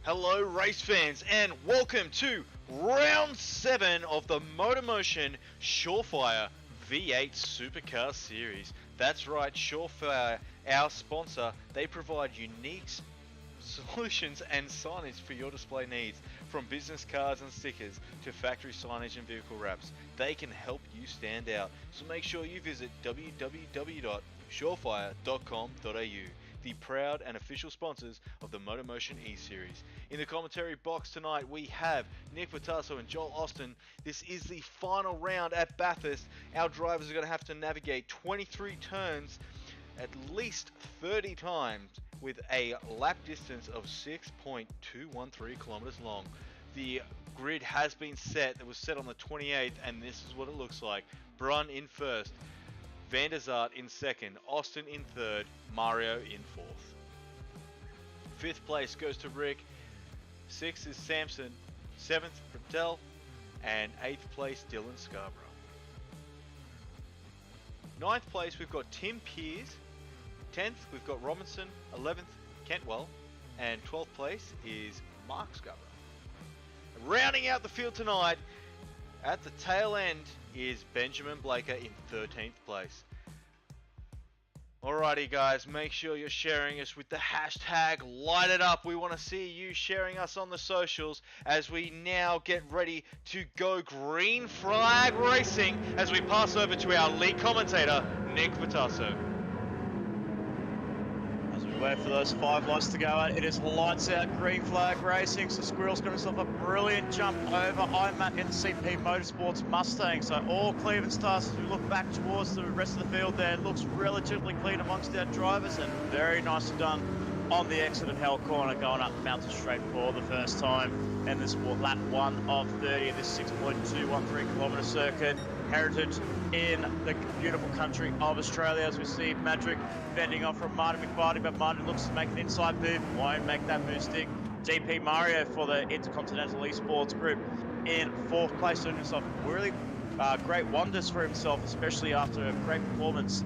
Hello race fans and welcome to round 7 of the MotorMotion Surefire V8 Supercars series. That's right, Surefire, our sponsor, they provide unique solutions and signage for your display needs. From business cards and stickers to factory signage and vehicle wraps, they can help you stand out. So make sure you visit www.shawfire.com.au, the proud and official sponsors of the MotorMotion E-Series. In the commentary box tonight, we have Nick Pautasso and Joel Austin. This is the final round at Bathurst. Our drivers are going to have to navigate 23 turns at least 30 times with a lap distance of 6.213 kilometers long. The grid has been set. It was set on the 28th, and this is what it looks like. Brun in first, Van der Zart in second, Austin in third, Mario in fourth. Fifth place goes to Rick, sixth is Samson, seventh Patel, and eighth place Dylan Scarborough. Ninth place we've got Tim Pearce, 10th we've got Robinson, 11th Kentwell, and 12th place is Mark Scarborough. Rounding out the field tonight, at the tail end is Benjamin Blaker in 13th place. Alrighty guys, make sure you're sharing us with the hashtag Light It Up. We want to see you sharing us on the socials as we now get ready to go green flag racing as we pass over to our lead commentator, Nick Pautasso. Wait for those 5 lights to go out. It is lights out green flag racing. So Squirrel's got himself a brilliant jump over IMAT in the CP Motorsports Mustang. So all clean and starts as we look back towards the rest of the field there. It looks relatively clean amongst our drivers and very nicely done on the exit of Hell Corner, going up Mountain Straight for the first time in this lap 1 of 30 of this 6.213 kilometre circuit. Heritage in the beautiful country of Australia, as we see Madrick fending off from Martin McVitie, but Martin looks to make an inside move, won't make that move stick. DP Mario for the Intercontinental Esports Group in 4th place, doing himself really great wonders for himself, especially after a great performance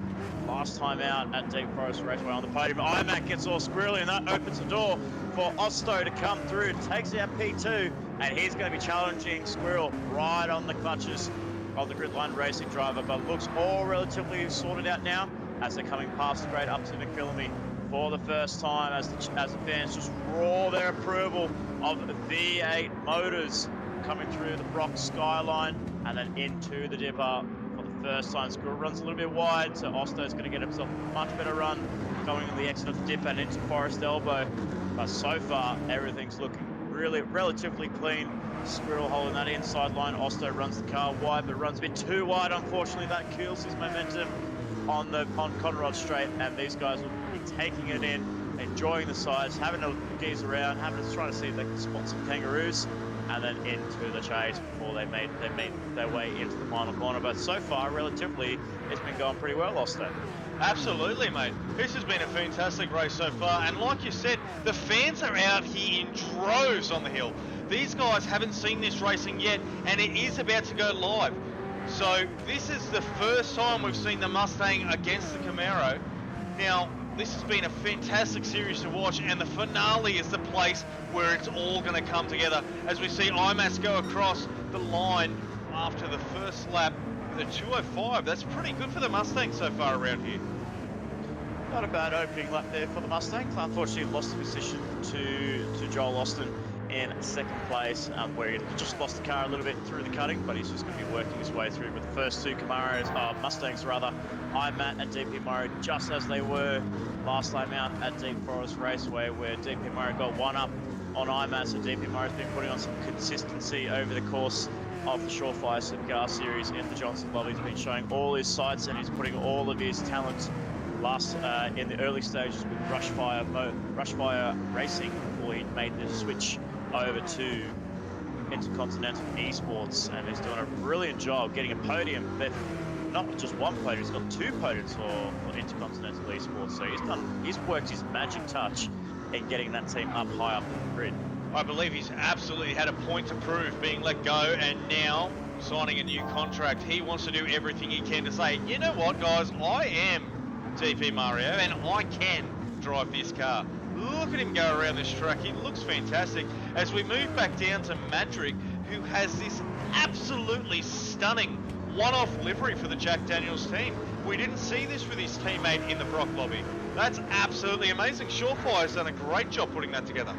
last time out at Deep Forest Raceway on the podium. IMAC gets all squirrely, and that opens the door for Osto to come through, takes out P2, and he's going to be challenging Squirrel right on the clutches of the grid line racing driver, but looks all relatively sorted out now as they're coming past the grade up to McPhillamy for the first time as the fans just roar their approval of V8 motors coming through the Brock skyline and then into the dipper for the first time. Squirrel runs a little bit wide, so Osto's going to get himself a much better run going on the exit of the dip and into Forest Elbow, but so far everything's looking really relatively clean. Squirrel holding that inside line. Osto runs the car wide, but runs a bit too wide. Unfortunately, that kills his momentum on Conrod Straight, and these guys will be taking it in, enjoying the sides, having to geese around, trying to see if they can spot some kangaroos, and then into the chase before they make their way into the final corner. But so far, relatively, it's been going pretty well, Osto. Absolutely, mate. This has been a fantastic race so far, and like you said, the fans are out here in droves on the hill. These guys haven't seen this racing yet, and it is about to go live. So this is the first time we've seen the Mustang against the Camaro. Now, this has been a fantastic series to watch, and the finale is the place where it's all going to come together as we see IMAS go across the line after the first lap with a 2:05. That's pretty good for the Mustang so far around here. Not a bad opening lap there for the Mustangs. Unfortunately, lost the position to Joel Austin in 2nd place, where he just lost the car a little bit through the cutting, but he's just going to be working his way through with the first 2 Mustangs rather, IMAT and DP Mario, just as they were last time out at Deep Forest Raceway, where DP Mario got 1 up on IMAT, so DP Mario's been putting on some consistency over the course of the Surefire Supercar series in the Johnson Lobbies. He's been showing all his sights and he's putting all of his talent in the early stages with Rushfire Racing before he made the switch over to Intercontinental Esports, and he's doing a brilliant job getting a podium. But not just 1 podium, he's got 2 podiums for Intercontinental Esports. So he's worked his magic touch in getting that team up high up in the grid. I believe he's absolutely had a point to prove, being let go and now signing a new contract. He wants to do everything he can to say, you know what guys, I am DP Mario and I can drive this car. look at him go around this track. He looks fantastic. As we move back down to Madrick, who has this absolutely stunning one-off livery for the Jack Daniels team. We didn't see this with his teammate in the Brock lobby. That's absolutely amazing. ShawFire's done a great job putting that together.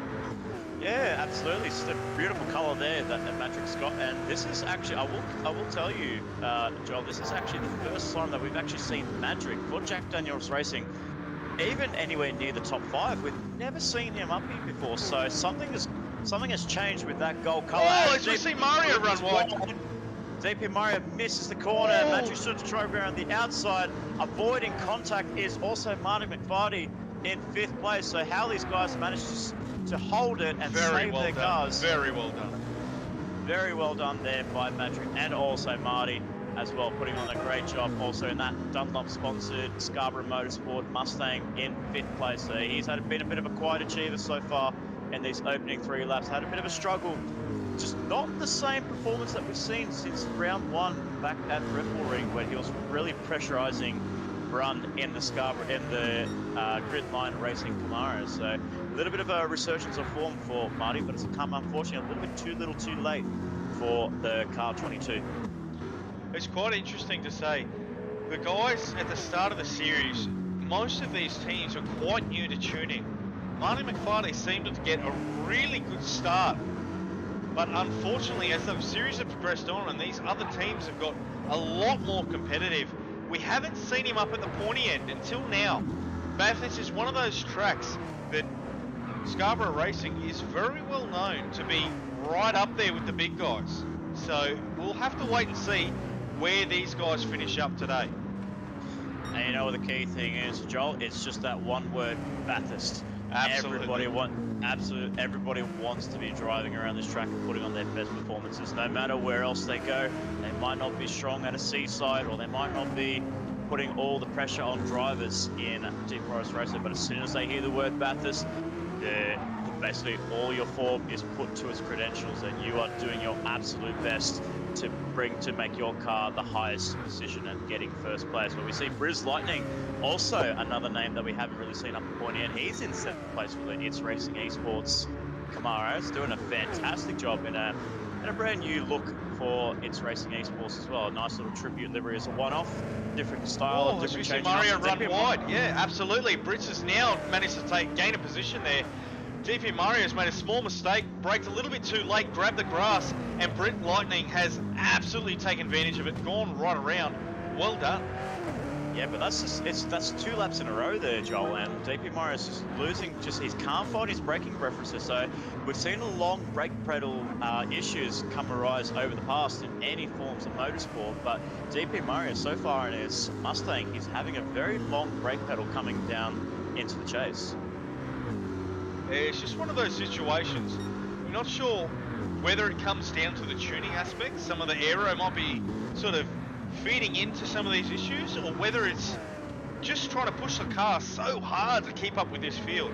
Yeah, absolutely. It's a beautiful colour there that Madrick's got, and this is actually, I will tell you, Joel, this is actually the first time that we've actually seen Madrick for Jack Daniels Racing even anywhere near the top 5. We've never seen him up here before, so something has changed with that gold colour. Oh, as we see Mario run wide. DP Mario misses the corner. Madrick should try around the outside. Avoiding contact is also Martin McFarty in 5th place. So how these guys managed to hold it and save their cars. Very well done. Very well done there by Madrick and also Marty as well, putting on a great job also in that Dunlop-sponsored Scarborough Motorsport Mustang in 5th place. So he's been a bit of a quiet achiever so far in these opening 3 laps. Had a bit of a struggle. Just not the same performance that we've seen since round 1 back at Red Bull Ring, where he was really pressurizing run in the Scarborough, in the grid line racing Camaro. So a little bit of a resurgence of form for Marty, but it's come unfortunately a little bit too late for the car 22. It's quite interesting to say, the guys at the start of the series, most of these teams are quite new to tuning. Marty McFarlane seemed to get a really good start, but unfortunately as the series have progressed on and these other teams have got a lot more competitive, we haven't seen him up at the pointy end until now. Bathurst is one of those tracks that Scarborough Racing is very well known to be right up there with the big guys. So we'll have to wait and see where these guys finish up today. And you know what the key thing is, Joel? It's just that one word, Bathurst. Absolutely. Everybody wants to be driving around this track and putting on their best performances. No matter where else they go, they might not be strong at a seaside, or they might not be putting all the pressure on drivers in Deep Forest Racing. But as soon as they hear the word Bathurst, basically all your form is put to its credentials, and you are doing your absolute best to make your car the highest position and getting first place. But we see Briz Lightning, also another name that we haven't really seen up at pointy end. He's in 7th place for the It's Racing Esports Camaro. He's doing a fantastic job in a brand new look for It's Racing Esports as well. A nice little tribute livery as a one-off, different style, different change. Mario run wide, yeah, absolutely. Briz has now managed to gain a position there. DP Mario's made a small mistake, braked a little bit too late, grabbed the grass, and Briz Lightning has absolutely taken advantage of it, gone right around. Well done. Yeah, but that's 2 laps in a row there, Joel, and DP Mario's just losing, he can't find his braking preferences. So we've seen a long brake pedal issues arise over the past in any forms of motorsport, but DP Mario so far in his Mustang, he's having a very long brake pedal coming down into the chase. It's just one of those situations. We're not sure whether it comes down to the tuning aspect. Some of the aero might be sort of feeding into some of these issues, or whether it's just trying to push the car so hard to keep up with this field.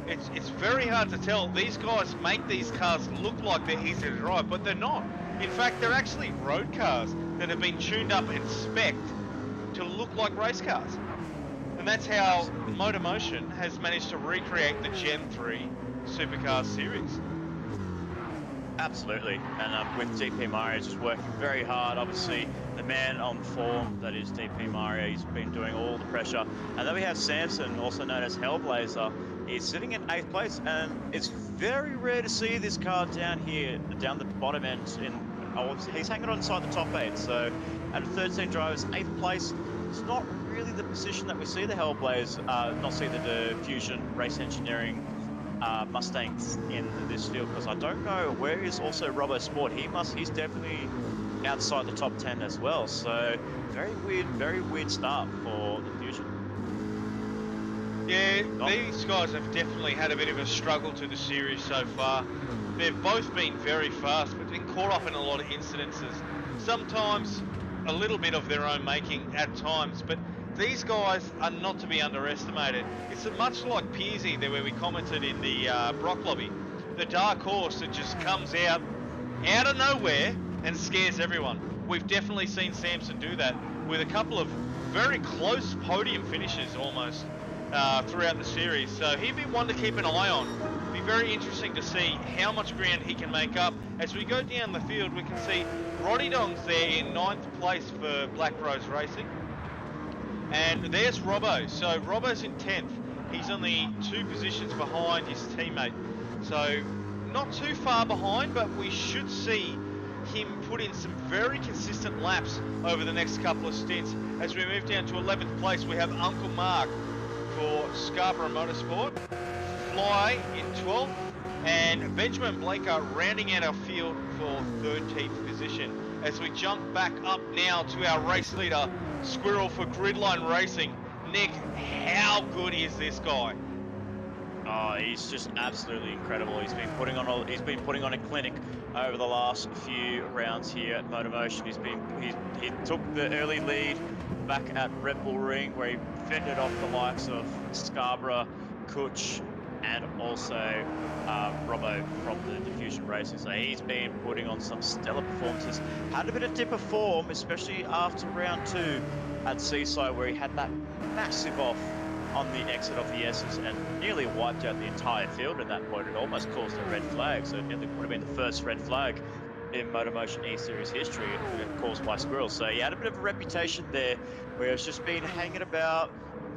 It's very hard to tell. These guys make these cars look like they're easy to drive, but they're not. In fact, they're actually road cars that have been tuned up and spec'd to look like race cars. And that's how MotorMotion has managed to recreate the Gen 3 Supercars series. Absolutely, and with DP Mario just working very hard. Obviously, the man on form that is DP Mario, he's been doing all the pressure. And then we have Samson, also known as Hellblazer. He's sitting in 8th place, and it's very rare to see this car down here, down the bottom end. He's hanging on inside the top 8, so out of 13 drivers, 8th place. It's not really the position that we see the Hellblaze, not see the Diffusion Race Engineering Mustangs in this field, because I don't know where is also Robo Sport. He's definitely outside the top 10 as well. So very weird start for the Fusion. Yeah, these guys have definitely had a bit of a struggle to the series so far. They've both been very fast, but been caught up in a lot of incidences. Sometimes a little bit of their own making at times, but these guys are not to be underestimated. It's much like Pearsey there, where we commented in the Brock lobby, the dark horse that just comes out of nowhere and scares everyone. We've definitely seen Samson do that with a couple of very close podium finishes almost throughout the series. So he'd be one to keep an eye on. It'd be very interesting to see how much ground he can make up. As we go down the field, we can see Roddy Dong's there in 9th place for Black Rose Racing. And there's Robbo. So Robbo's in 10th. He's only 2 positions behind his teammate. So not too far behind, but we should see him put in some very consistent laps over the next couple of stints. As we move down to 11th place, we have Uncle Mark for Scarborough Motorsport, Fly in 12th, and Benjamin Blaker rounding out our field for 13th position. As we jump back up now to our race leader, Squirrel for Gridline Racing. Nick, how good is this guy? Oh, he's just absolutely incredible. He's been putting on a clinic over the last few rounds here at MotorMotion. He took the early lead back at Red Bull Ring, where he fended off the likes of Scarborough, Kutch, and also Robbo from the Diffusion Racing. So he's been putting on some stellar performances. Had a bit of dip of form, especially after round 2 at Seaside, where he had that massive off on the exit of the S's and nearly wiped out the entire field at that point. It almost caused a red flag, so it would have been the first red flag in MotorMotion E-Series history caused by Squirrels. So he had a bit of a reputation there where it's just been hanging about,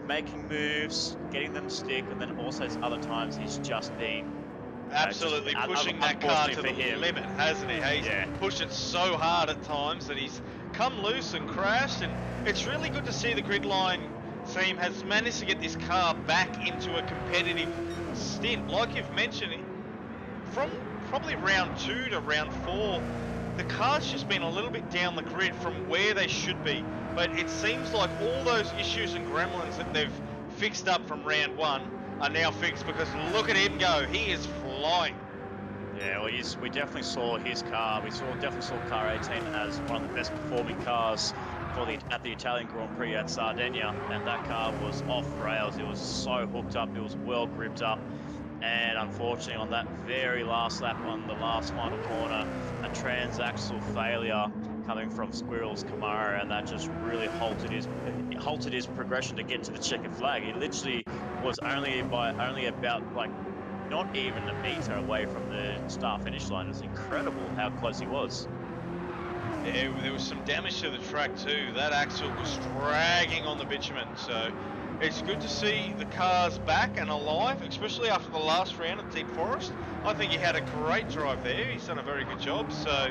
making moves, getting them to stick, and then also other times he's just been absolutely pushing that car to the limit, hasn't he? He's pushed it so hard at times that he's come loose and crashed, and it's really good to see the Gridline team has managed to get this car back into a competitive stint. Like you've mentioned, from probably round 2 to round 4, the car's just been a little bit down the grid from where they should be, but it seems like all those issues and gremlins that they've fixed up from round 1 are now fixed, because look at him go, he is flying. Yeah, well, we definitely saw his car. Definitely saw car 18 as one of the best performing cars at the Italian Grand Prix at Sardinia, and that car was off rails. It was so hooked up, it was well gripped up, and unfortunately on that very last lap on the last final corner, a transaxle failure coming from Squirrel's Camaro, and that just really halted his progression to get to the checkered flag. He literally was only about like not even a meter away from the start finish line. It's incredible how close he was. Yeah, there was some damage to the track too. That axle was dragging on the bitumen, so it's good to see the cars back and alive, especially after the last round at Deep Forest. I think he had a great drive there. He's done a very good job, so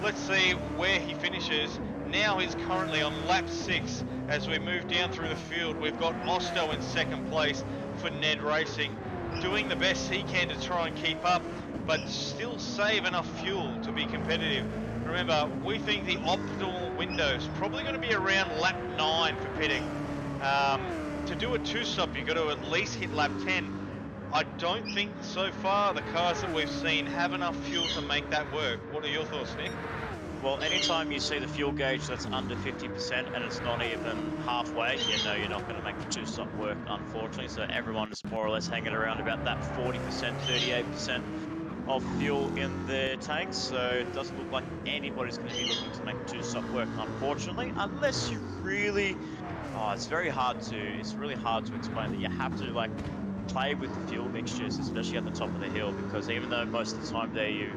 let's see where he finishes. Now he's currently on lap 6 as we move down through the field. We've got Osto in 2nd place for Ned Racing, doing the best he can to try and keep up, but still save enough fuel to be competitive. Remember, we think the optimal window is probably going to be around lap 9 for pitting. To do a 2-stop, you've got to at least hit lap 10. I don't think so far the cars that we've seen have enough fuel to make that work. What are your thoughts, Nick? Well, anytime you see the fuel gauge that's under 50% and it's not even halfway, you know you're not going to make the 2-stop work, unfortunately. So everyone is more or less hanging around about that 40%, 38% of fuel in their tanks. So it doesn't look like anybody's going to be looking to make the 2-stop work, unfortunately, unless you really... it's really hard to explain that you have to like play with the fuel mixtures, especially at the top of the hill, because even though most of the time there you're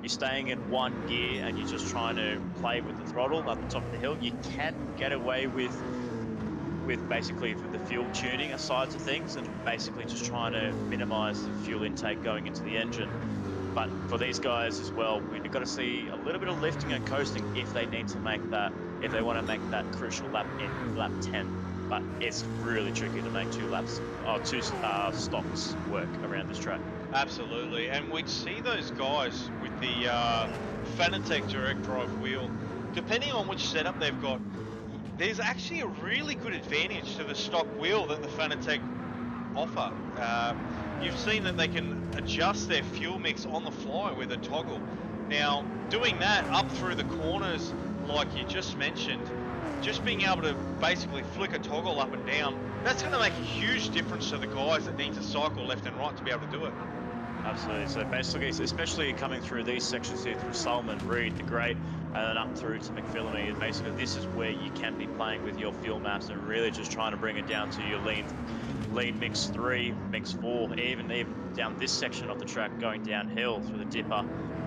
staying in one gear and you're just trying to play with the throttle at the top of the hill, you can get away with basically the fuel tuning sides of things and basically just trying to minimize the fuel intake going into the engine. But for these guys as well, we've got to see a little bit of lifting and coasting if they need to make that, if they want to make that crucial lap in lap 10. But it's really tricky to make 2 stops work around this track. Absolutely, and we'd see those guys with the Fanatec direct drive wheel, depending on which setup they've got, there's actually a really good advantage to the stock wheel that the Fanatec offer. You've seen that they can adjust their fuel mix on the fly with a toggle. Now, doing that up through the corners, like you just mentioned, just being able to basically flick a toggle up and down, that's going to make a huge difference to the guys that need to cycle left and right to be able to do it. Absolutely. So basically, especially coming through these sections here through Solomon Reed, the great and then up through to McPhillamy. And basically, this is where you can be playing with your fuel maps and really just trying to bring it down to your lean mix 3, mix 4, even down this section of the track going downhill through the dipper,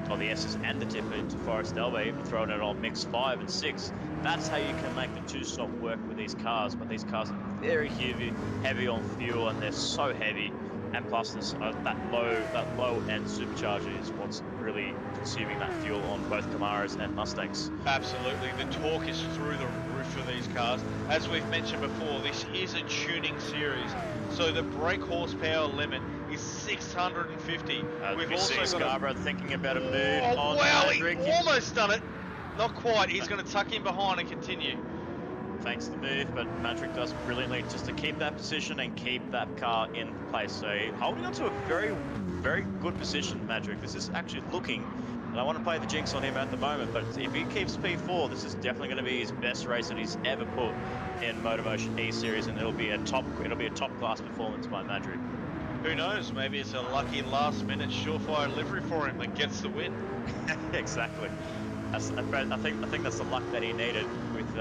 or the S's and the dipper into Forest Elba, even throwing it on mix 5 and 6. That's how you can make the two-stop work with these cars, but these cars are very heavy on fuel, and they're so heavy. And plus, this, that low-end supercharger is what's really consuming that fuel on both Camaros and Mustangs. Absolutely, the torque is through the roof for these cars. As we've mentioned before, this is a tuning series, so the brake horsepower limit is 650. We've also got Scarborough thinking about a move. Oh, wow, he almost done it. Not quite. He's going to tuck in behind and continue. Thanks to the move, but Madrick does brilliantly just to keep that position and keep that car in place. So holding on to a very, very good position, Madrick. This is actually looking, and I want to play the jinx on him at the moment, but if he keeps P4, this is definitely going to be his best race that he's ever put in MotorMotion E-Series, and it'll be a top class performance by Madrick. Who knows? Maybe it's a lucky last-minute surefire livery for him that gets the win. Exactly. I think that's the luck that he needed with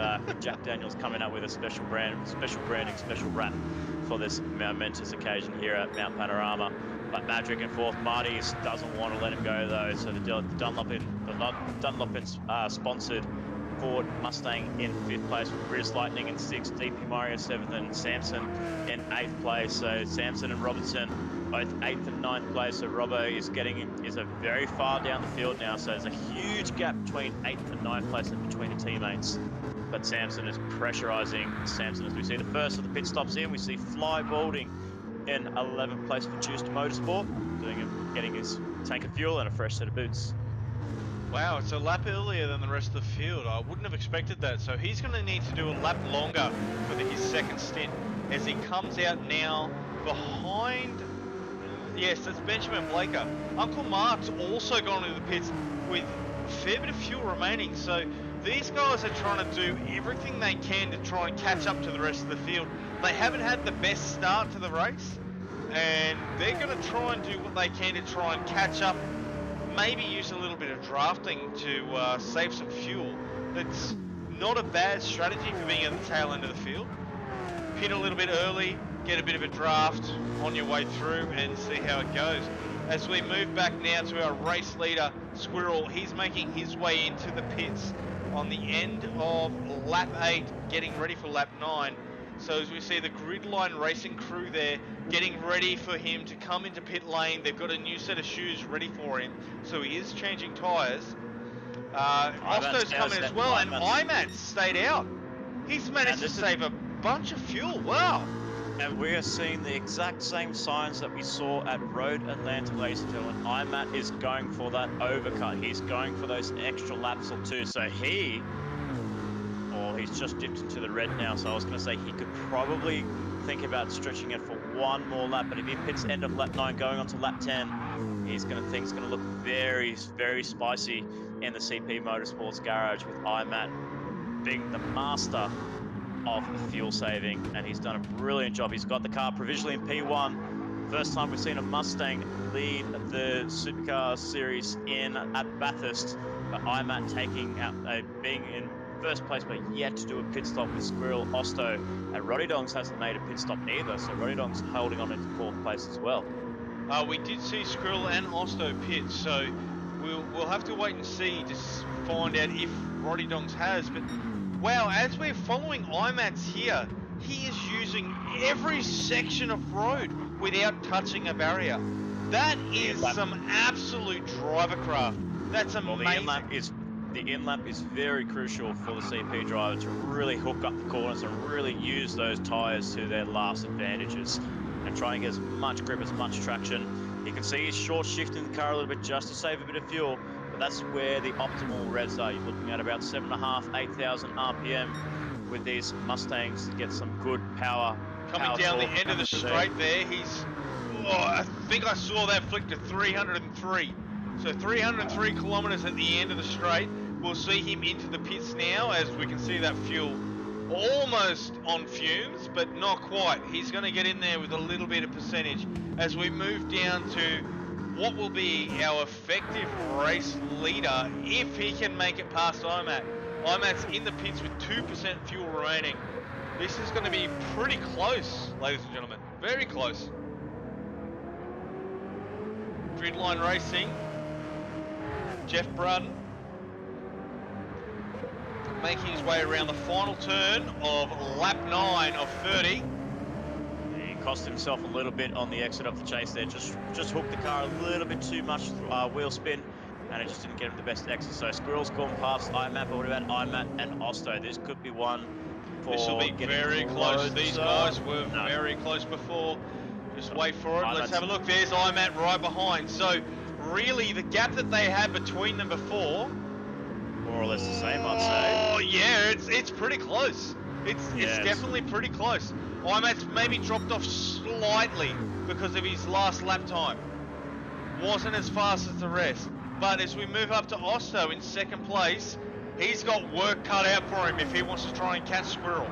Jack Daniels coming up with a special branding, special wrap for this momentous occasion here at Mount Panorama. But Madrick in fourth, Marty doesn't want to let him go though. So the Dunlopin sponsored Ford Mustang in 5th place, with Grizz Lightning in 6th, DP Mario 7th, and Samson in 8th place. So Samson and Robertson both 8th and 9th place. So Robbo is a very far down the field now. So there's a huge gap between 8th and 9th place and between the teammates. But Samson is pressurising. Samson, as we see the first of the pit stops in, we see Fly Balding in 11th place for Juiced Motorsport, getting his tank of fuel and a fresh set of boots. Wow, it's a lap earlier than the rest of the field. I wouldn't have expected that. So he's going to need to do a lap longer for his second stint as he comes out now behind. Yes, that's Benjamin Blaker. Uncle Mark's also gone into the pits with a fair bit of fuel remaining. So these guys are trying to do everything they can to try and catch up to the rest of the field. They haven't had the best start to the race, and they're going to try and do what they can to try and catch up. Maybe use a little bit of drafting to save some fuel. That's not a bad strategy for being at the tail end of the field. Pit a little bit early, get a bit of a draft on your way through and see how it goes. As we move back now to our race leader, Squirrel, he's making his way into the pits on the end of lap 8, getting ready for lap 9. So as we see the Gridline Racing crew there getting ready for him to come into pit lane. They've got a new set of shoes ready for him, so he is changing tyres. Osto's coming as well, and Imat's stayed out. He's managed to save a bunch of fuel. Wow. And we are seeing the exact same signs that we saw at Road Atlanta, ladies and gentlemen. Imat is going for that overcut. He's going for those extra laps or two. So he's just dipped into the red now. So I was going to say he could probably think about stretching it for one more lap. But if he pits end of lap 9 going on to lap 10, he's going to think it's going to look very, very spicy in the CP Motorsports garage with Imat being the master of fuel saving, and he's done a brilliant job. He's got the car provisionally in P1. First time we've seen a Mustang lead the Supercars series at Bathurst, but Imat taking out, being in first place, but yet to do a pit stop with Squirrel, Osto, and Roddy Dongs hasn't made a pit stop either, so Roddy Dongs holding on into 4th place as well. We did see Squirrel and Osto pit, so we'll have to wait and see to find out if Roddy Dongs has, but wow, as we're following Imat's here, he is using every section of road without touching a barrier. That is some absolute driver craft. That's amazing. Well, the in-lap is very crucial for the CP driver to really hook up the corners and really use those tyres to their last advantages and try and get as much grip, as much traction. You can see he's short shifting the car a little bit just to save a bit of fuel. But that's where the optimal revs are. You're looking at about 7.5, 8,000 RPM with these Mustangs to get some good power. Coming down the end of the straight there, I think I saw that flick to 303. So 303 kilometers at the end of the straight. We'll see him into the pits now, as we can see that fuel almost on fumes, but not quite. He's going to get in there with a little bit of percentage as we move down to what will be our effective race leader if he can make it past IMAT. IMAT's in the pits with 2% fuel remaining. This is going to be pretty close, ladies and gentlemen. Very close. Gridline racing. Jeff Brun making his way around the final turn of lap 9 of 30. He cost himself a little bit on the exit of the chase there. Just hooked the car a little bit too much wheel spin, and it just didn't get him the best exit. So Squirrel's gone past IMAT, but what about IMAT and Osto? This could be one for this will be very close. These guys were very close before. Just wait for it. Let's have a look. There's IMAT right behind. So really, the gap that they had between them before, more or less the same, I'd say. Oh yeah, it's pretty close. It's definitely pretty close. IMAT's maybe dropped off slightly because of his last lap time. Wasn't as fast as the rest. But as we move up to Osto in second place, he's got work cut out for him if he wants to try and catch Squirrel.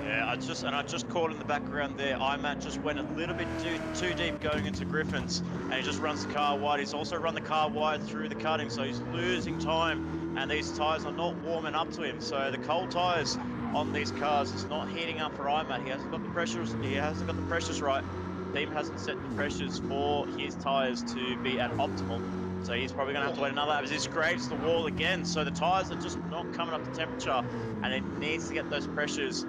Yeah, I just caught in the background there. IMAT just went a little bit too deep going into Griffin's, and he just runs the car wide. He's also run the car wide through the cutting, so he's losing time, and these tyres are not warming up to him. So the cold tyres on these cars is not heating up for IMAT. He hasn't got the pressures. He hasn't got the pressures right. The team hasn't set the pressures for his tyres to be at optimal. So he's probably going to have to wait another lap as he scrapes the wall again. So the tyres are just not coming up to temperature, and it needs to get those pressures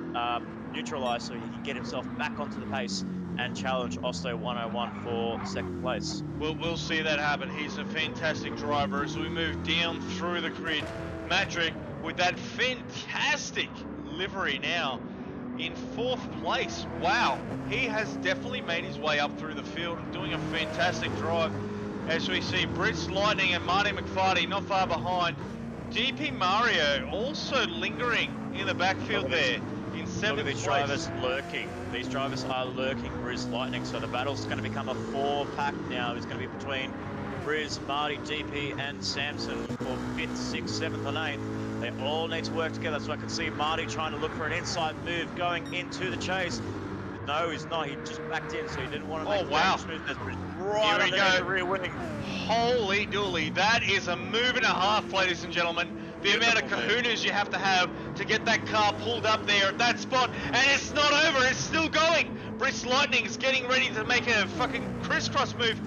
neutralised so he can get himself back onto the pace and challenge Osto 101 for second place. We'll see that happen. He's a fantastic driver as we move down through the grid. Matrick with that fantastic livery now in fourth place. Wow, he has definitely made his way up through the field, doing a fantastic drive. As we see Brits Lightning and Marty McFarty not far behind. GP Mario also lingering in the backfield there in seventh place. These drivers lurking. These drivers are lurking Briz Lightning, so the battle's going to become a 4-pack now. It's going to be between Briz, Marty, GP and Samson for 5th, 6th, 7th and 8th. They all need to work together, so I can see Marty trying to look for an inside move going into the chase. No, he's not. He just backed in, so he didn't want to make a smooth. Right on the rear wing. Holy dooly. That is a move and a half, ladies and gentlemen. The amount of kahunas you have to get that car pulled up there at that spot. And it's not over. It's still going. Briss Lightning is getting ready to make a fucking crisscross move.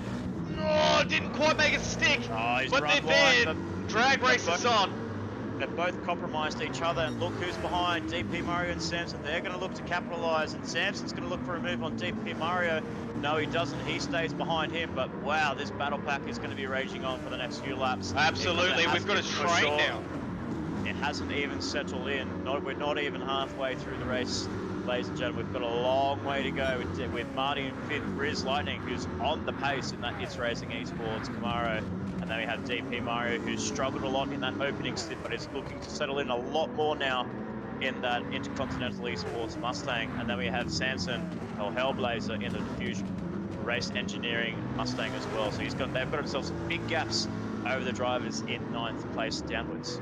Oh, didn't quite make it stick. Oh, but they're there. Drag race is on. They've both compromised each other, and look who's behind. DP Mario and Samson. They're going to look to capitalise, and Samson's going to look for a move on DP Mario. No, he doesn't. He stays behind him, but wow, this battle pack is going to be raging on for the next few laps. Absolutely, we've got a train now. It hasn't even settled in. We're not even halfway through the race, ladies and gentlemen. We've got a long way to go with Marty in 5th, Briz Lightning, who's on the pace in that It's Racing Esports Camaro. And then we have DP Mario, who's struggled a lot in that opening stint, but is looking to settle in a lot more now in that Intercontinental Esports Mustang. And then we have Samson, or Hellblazer, in the Diffusion Race Engineering Mustang as well. So they've got themselves some big gaps over the drivers in 9th place downwards.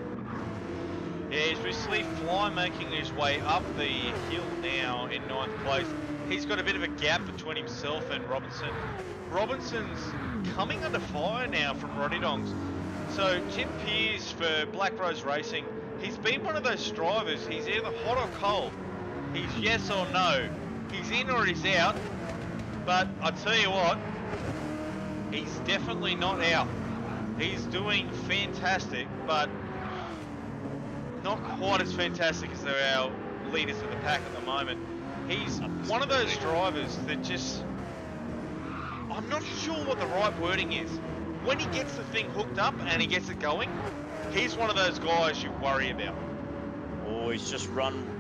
Yeah, as we see Fly making his way up the hill now in 9th place. He's got a bit of a gap between himself and Robinson. Robinson's coming under fire now from Roddy Dongs. So Tim Pearce for Black Rose Racing, he's been one of those drivers, he's either hot or cold. He's yes or no. He's in or he's out. But I tell you what, he's definitely not out. He's doing fantastic, but not quite as fantastic as our leaders of the pack at the moment. He's one of those drivers that just, I'm not sure what the right wording is. When he gets the thing hooked up and he gets it going, he's one of those guys you worry about. Oh, he's just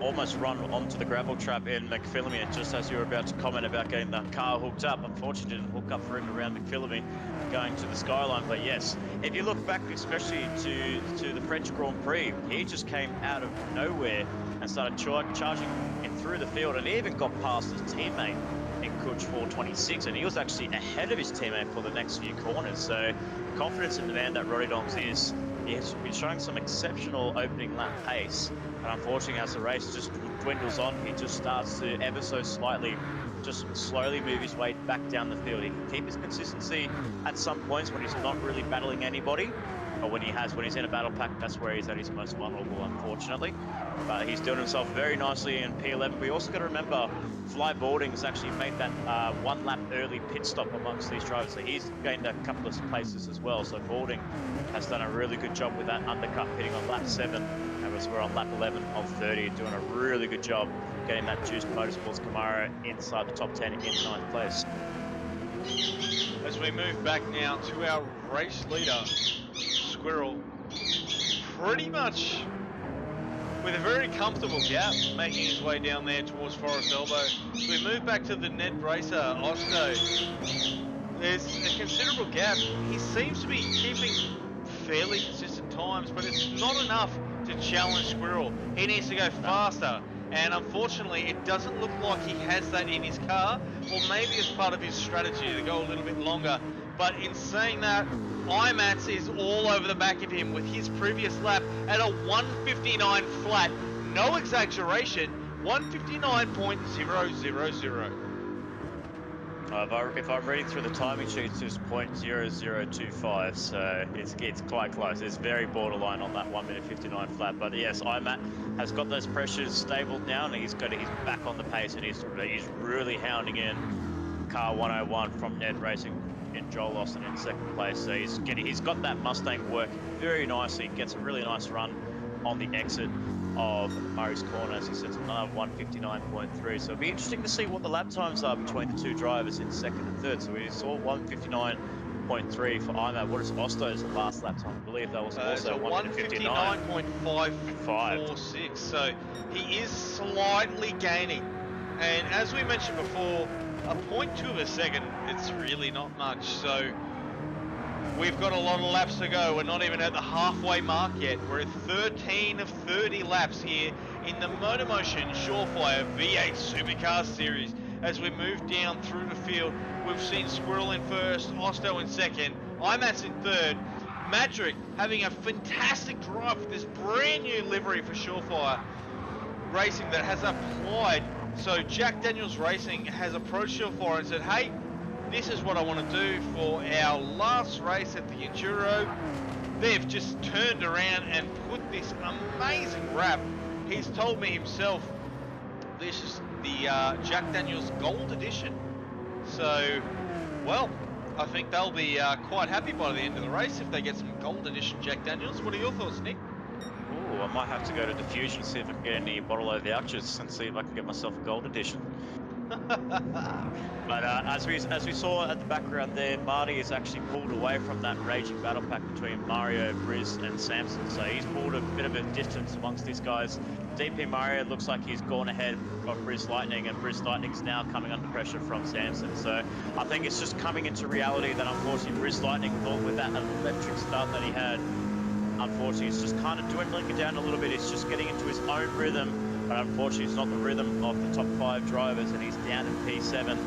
almost run onto the gravel trap in McPhillamy, just as you were about to comment about getting the car hooked up. Unfortunately, didn't hook up for him around McPhillamy going to the skyline. But yes, if you look back, especially to the French Grand Prix, he just came out of nowhere and started charging in through the field, and he even got past his teammate in Kuch 426, and he was actually ahead of his teammate for the next few corners. So confidence in the man that Roddy Dongs is, he's been showing some exceptional opening lap pace, and unfortunately as the race just dwindles on, he just starts to ever so slightly just slowly move his way back down the field. He can keep his consistency at some points when he's not really battling anybody, or when he's in a battle pack, that's where he's at his most vulnerable, unfortunately. But he's doing himself very nicely in P11. We also got to remember, Fly Boarding has actually made that 1 lap early pit stop amongst these drivers, so he's gained a couple of places as well. So Boarding has done a really good job with that undercut pitting on lap 7, and we're on lap 11 of 30, doing a really good job getting that Juiced Motorsports Camaro inside the top 10 in 9th place. As we move back now to our race leader, Squirrel, pretty much with a very comfortable gap, making his way down there towards Forest Elbow. As we move back to the Ned racer, Osto, there's a considerable gap. He seems to be keeping fairly consistent times, but it's not enough to challenge Squirrel. He needs to go faster, and unfortunately it doesn't look like he has that in his car, or maybe it's part of his strategy to go a little bit longer. But in saying that, IMATS is all over the back of him with his previous lap at a 1:59 flat. No exaggeration, 1:59.000. If I'm reading through the timing sheets, it's 0.0025, so it's quite close. It's very borderline on that 1:59 flat. But yes, IMAT has got those pressures stabled now, and he's back on the pace, and he's really hounding in car 101 from Ned Racing in Joel Austin in 2nd place. So he's got that Mustang working very nicely. Gets a really nice run on the exit of Murray's Corner as he sets another 1:59.3. So it'll be interesting to see what the lap times are between the two drivers in 2nd and 3rd. So we saw 1:59.3 for IMAT. What is Osto's last lap time? I believe that was also 1:59.546. So he is slightly gaining. And as we mentioned before, a 0.2 of a second, it's really not much. So we've got a lot of laps to go. We're not even at the halfway mark yet. We're at 13 of 30 laps here in the MotorMotion ShawFire V8 Supercars series. As we move down through the field, we've seen Squirrel in 1st, Osto in 2nd, IMATS in 3rd. Madrick having a fantastic drive with this brand new livery for ShawFire Racing that has applied. So Jack Daniels Racing has approached ShawFire and said, hey, this is what I want to do for our last race at the Enduro. They've just turned around and put this amazing wrap. He's told me himself this is the Jack Daniels Gold Edition. So, well, I think they'll be quite happy by the end of the race if they get some Gold Edition Jack Daniels. What are your thoughts, Nick? Ooh, I might have to go to Diffusion, see if I can get any bottle of vouchers and see if I can get myself a Gold Edition. But as we saw at the background there, Marty has actually pulled away from that raging battle pack between Mario, Briz and Samson. So he's pulled a bit of a distance amongst these guys. DP Mario looks like he's gone ahead of Briz Lightning, and Briz Lightning's now coming under pressure from Samson. So I think it's just coming into reality that unfortunately Briz Lightning, thought with that electric start that he had, unfortunately it's just kind of dwindling it down a little bit. It's just getting into his own rhythm. But unfortunately, it's not the rhythm of the top 5 drivers, and he's down in P7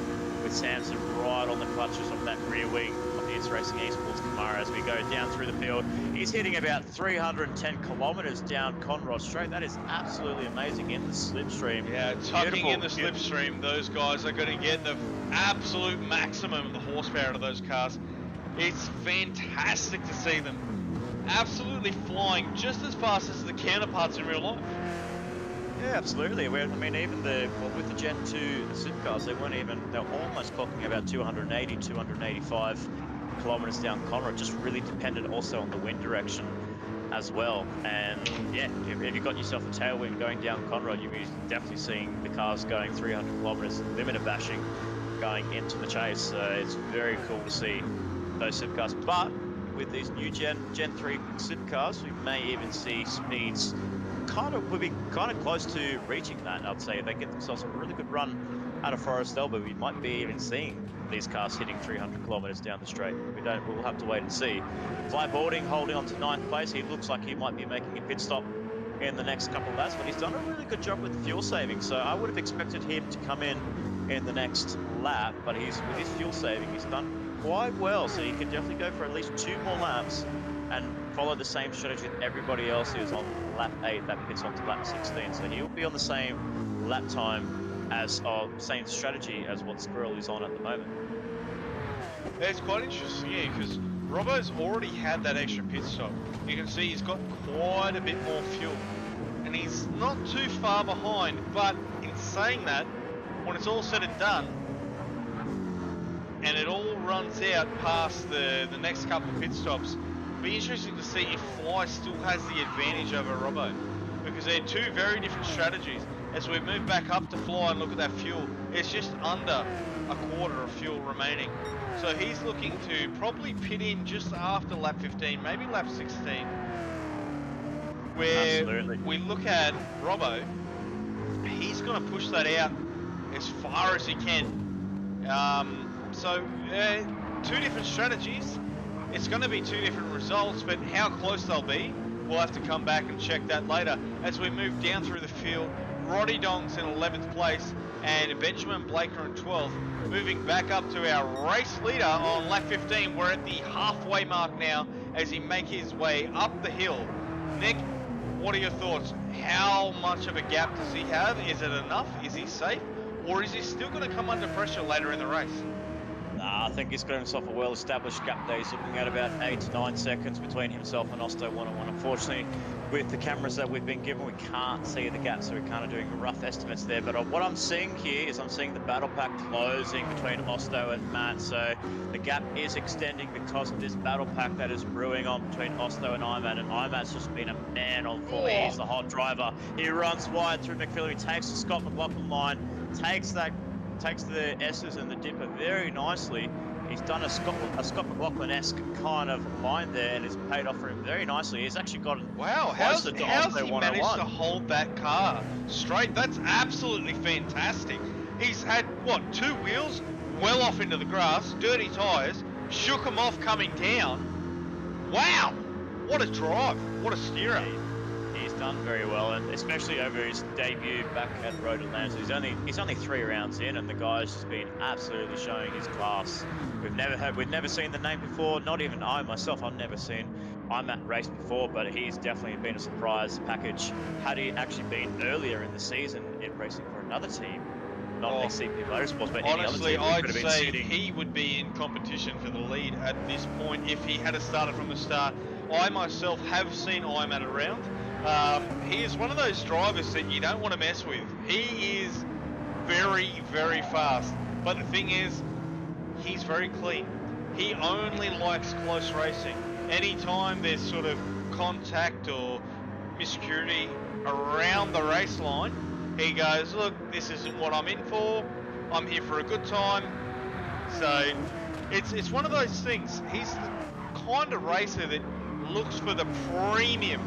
with Samson right on the clutches of that rear wing of the It's Racing Esports Camaro. As we go down through the field, he's hitting about 310 kilometers down Conrod Straight. That is absolutely amazing in the slipstream. Yeah, tucking in the slipstream, those guys are going to get the absolute maximum of the horsepower out of those cars. It's fantastic to see them absolutely flying just as fast as the counterparts in real life. Yeah, absolutely. I mean, even with the Gen 2, the Supercars, they were almost clocking about 280, 285 kilometers down Conrod. Just really depended also on the wind direction as well. And yeah, if you've got yourself a tailwind going down Conrod, you'll be definitely seeing the cars going 300 kilometers, limiter bashing, going into the chase. So it's very cool to see those Supercars. But with these new Gen 3 Supercars, we may even see speeds would be kind of close to reaching that. I'd say if they get themselves a really good run out of Forest Elbow, we might be even seeing these cars hitting 300 kilometers down the straight. We'll have to wait and see. Fly Boarding holding on to 9th place. He looks like he might be making a pit stop in the next couple of laps, but he's done a really good job with the fuel saving. So I would have expected him to come in the next lap, but with his fuel saving, he's done quite well. So he can definitely go for at least 2 more laps and follow the same strategy that everybody else is on lap 8 that pits onto lap 16. So he'll be on the same lap time as same strategy as what Squirrel is on at the moment. It's quite interesting here because Robbo's already had that extra pit stop. You can see he's got quite a bit more fuel. And he's not too far behind, but in saying that, when it's all said and done, and it all runs out past the next couple of pit stops, it'll be interesting to see if Fly still has the advantage over Robbo. Because they're two very different strategies. As we move back up to Fly and look at that fuel, it's just under a quarter of fuel remaining. So he's looking to probably pit in just after lap 15, maybe lap 16. Where Absolutely. we look at Robbo, he's going to push that out as far as he can. Two different strategies. It's going to be two different results, but how close they'll be, we'll have to come back and check that later. As we move down through the field, Roddy Dong's in 11th place and Benjamin Blaker in 12th. Moving back up to our race leader on lap 15. We're at the halfway mark now as he makes his way up the hill. Nick, what are your thoughts? How much of a gap does he have? Is it enough? Is he safe? Or is he still going to come under pressure later in the race? Nah, I think he's got himself a well-established gap there. He's looking at about 8 to 9 seconds between himself and Osto 101. Unfortunately, with the cameras that we've been given, we can't see the gap, so we're kind of doing rough estimates there. But what I'm seeing here is I'm seeing the battle pack closing between Osto and Matt. So the gap is extending because of this battle pack that is brewing on between Osto and Iman. And Iman's just been a man on full. He's the hot driver. He runs wide through McPhilly. He takes the Scott McLaughlin line, takes the S's and the dipper very nicely. He's done a Scott McLaughlin-esque kind of line there, and it's paid off for him very nicely. He's actually gotten how's he managed to hold that car straight? That's absolutely fantastic. He's had, what, 2 wheels well off into the grass, dirty tyres, shook them off coming down. Wow, what a drive, what a steerer. He's done very well, and especially over his debut back at Road Atlanta. He's only 3 rounds in, and the guy's just been absolutely showing his class. We've never seen the name before. Not even I myself. I've never seen Imat race before, but he's definitely been a surprise package. Had he actually been earlier in the season in racing for another team, not only CP Motorsports, but honestly, any other team, I'd say he would be in competition for the lead at this point if he had started from the start. I myself have seen Imat around. He is one of those drivers that you don't want to mess with. He is very, very fast. But the thing is, he's very clean. He only likes close racing. Anytime there's sort of contact or miscurity around the race line, he goes, look, this isn't what I'm in for. I'm here for a good time. So it's one of those things. He's the kind of racer that looks for the premium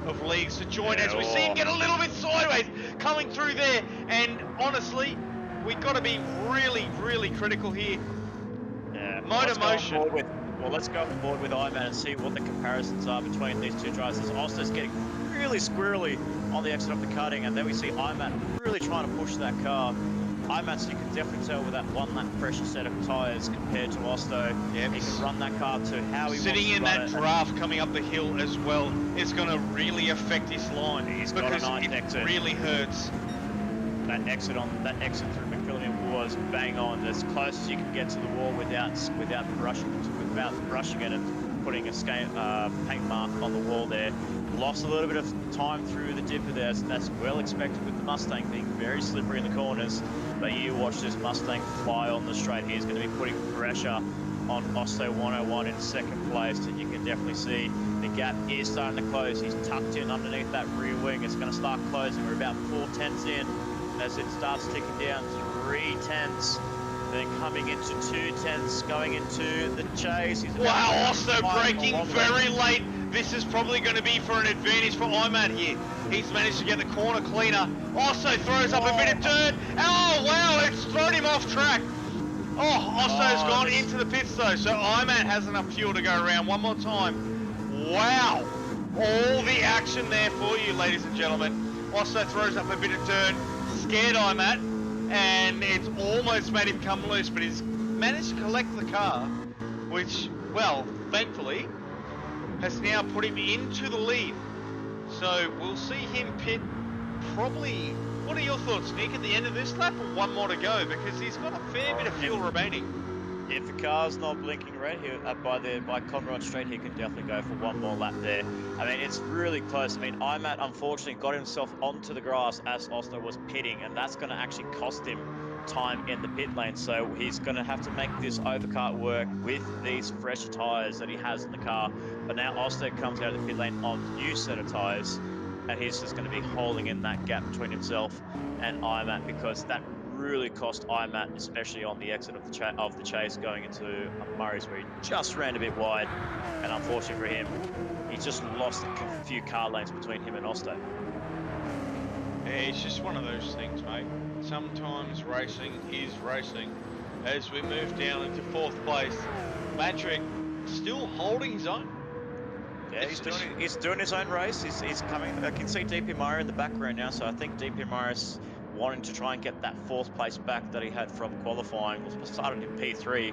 of leagues to join, as we see him get a little bit sideways coming through there. And honestly, we've got to be really, really critical here. Yeah, MotorMotion. Let's go on board with Iman and see what the comparisons are between these two drivers. Osto's getting really squirrely on the exit of the cutting, and then we see Iman really trying to push that car. Iman, so you can definitely tell with that 1 lap pressure set of tyres compared to Osto. Yeah, he can run that car to how he wants to run it. Sitting in that draft coming up the hill as well is going to really affect his line. He's got a nice exit. Really hurts. That exit through McPhillian was bang on, as close as you can get to the wall without brushing it and putting a paint mark on the wall there. Lost a little bit of time through the dipper there. That's well expected with the Mustang being very slippery in the corners. But you watch this Mustang fly on the straight. He's going to be putting pressure on Osto 101 in 2nd place, and you can definitely see the gap is starting to close. He's tucked in underneath that rear wing. It's going to start closing. We're about 4 tenths in. As it starts ticking down, 3 tenths, then coming into 2 tenths, going into the chase. Wow, also braking very late. This is probably going to be for an advantage for Iman here. He's managed to get the corner cleaner. Also throws up a bit of dirt. Oh, wow, it's thrown him off track. Oh, Osso's gone into the pits though, so Iman has enough fuel to go around one more time. Wow, all the action there for you, ladies and gentlemen. Osso throws up a bit of dirt. Scared Iman, and it's almost made him come loose, but he's managed to collect the car, which, well, thankfully, has now put him into the lead. So we'll see him pit probably... What are your thoughts, Nick, at the end of this lap or one more to go? Because he's got a fair bit of fuel remaining. If the car's not blinking red here by Conrod Straight, he can definitely go for one more lap there. I mean, it's really close. I mean, Imat unfortunately got himself onto the grass as Oster was pitting, and that's going to actually cost him time in the pit lane. So he's going to have to make this overcut work with these fresh tyres that he has in the car. But now Oster comes out of the pit lane on a new set of tyres, and he's just going to be holding in that gap between himself and Imat, because that really cost Imat, especially on the exit of the chase going into Murray's, where he just ran a bit wide, and unfortunately for him, he just lost a few car lanes between him and Osto. Yeah, it's just one of those things, mate. Sometimes racing is racing. As we move down into 4th place, Matrick still holding his own. Yeah, he's doing his own race. He's coming. I can see DP Mara in the background now, so I think DP Mara's wanting to try and get that 4th place back that he had from qualifying. It started in P3,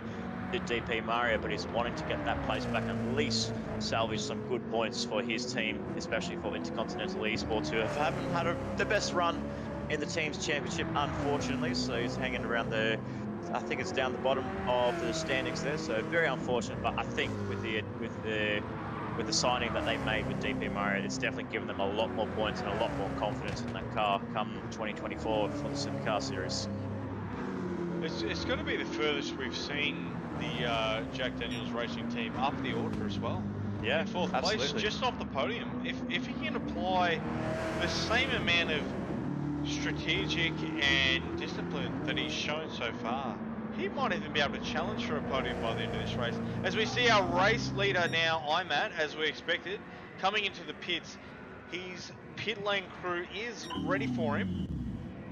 did DP Mario, but he's wanting to get that place back and at least salvage some good points for his team, especially for Intercontinental Esports, who haven't had the best run in the team's championship, unfortunately. So he's hanging around I think it's down the bottom of the standings there. So very unfortunate, but I think with the signing that they made with DP Mario, it's definitely given them a lot more points and a lot more confidence in that car come 2024 for the Supercar Series. It's going to be the furthest we've seen the Jack Daniels Racing team up the order as well. Yeah, in 4th absolutely. place, just off the podium. If he can apply the same amount of strategic and discipline that he's shown so far, he might even be able to challenge for a podium by the end of this race. As we see our race leader now, Imat, as we expected, coming into the pits. His pit lane crew is ready for him.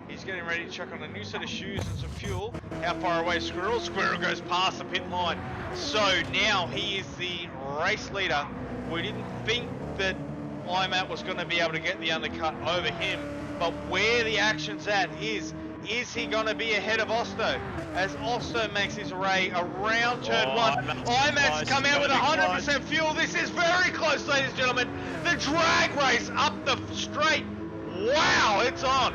He's getting ready to chuck on a new set of shoes and some fuel. How far away is Squirrel? Squirrel goes past the pit line. So now he is the race leader. We didn't think that Imat was going to be able to get the undercut over him, but where the action's at is he going to be ahead of Osto? As Osto makes his way around turn 1. Imat's come out with 100% fuel. This is very close, ladies and gentlemen. The drag race up the straight. Wow, it's on.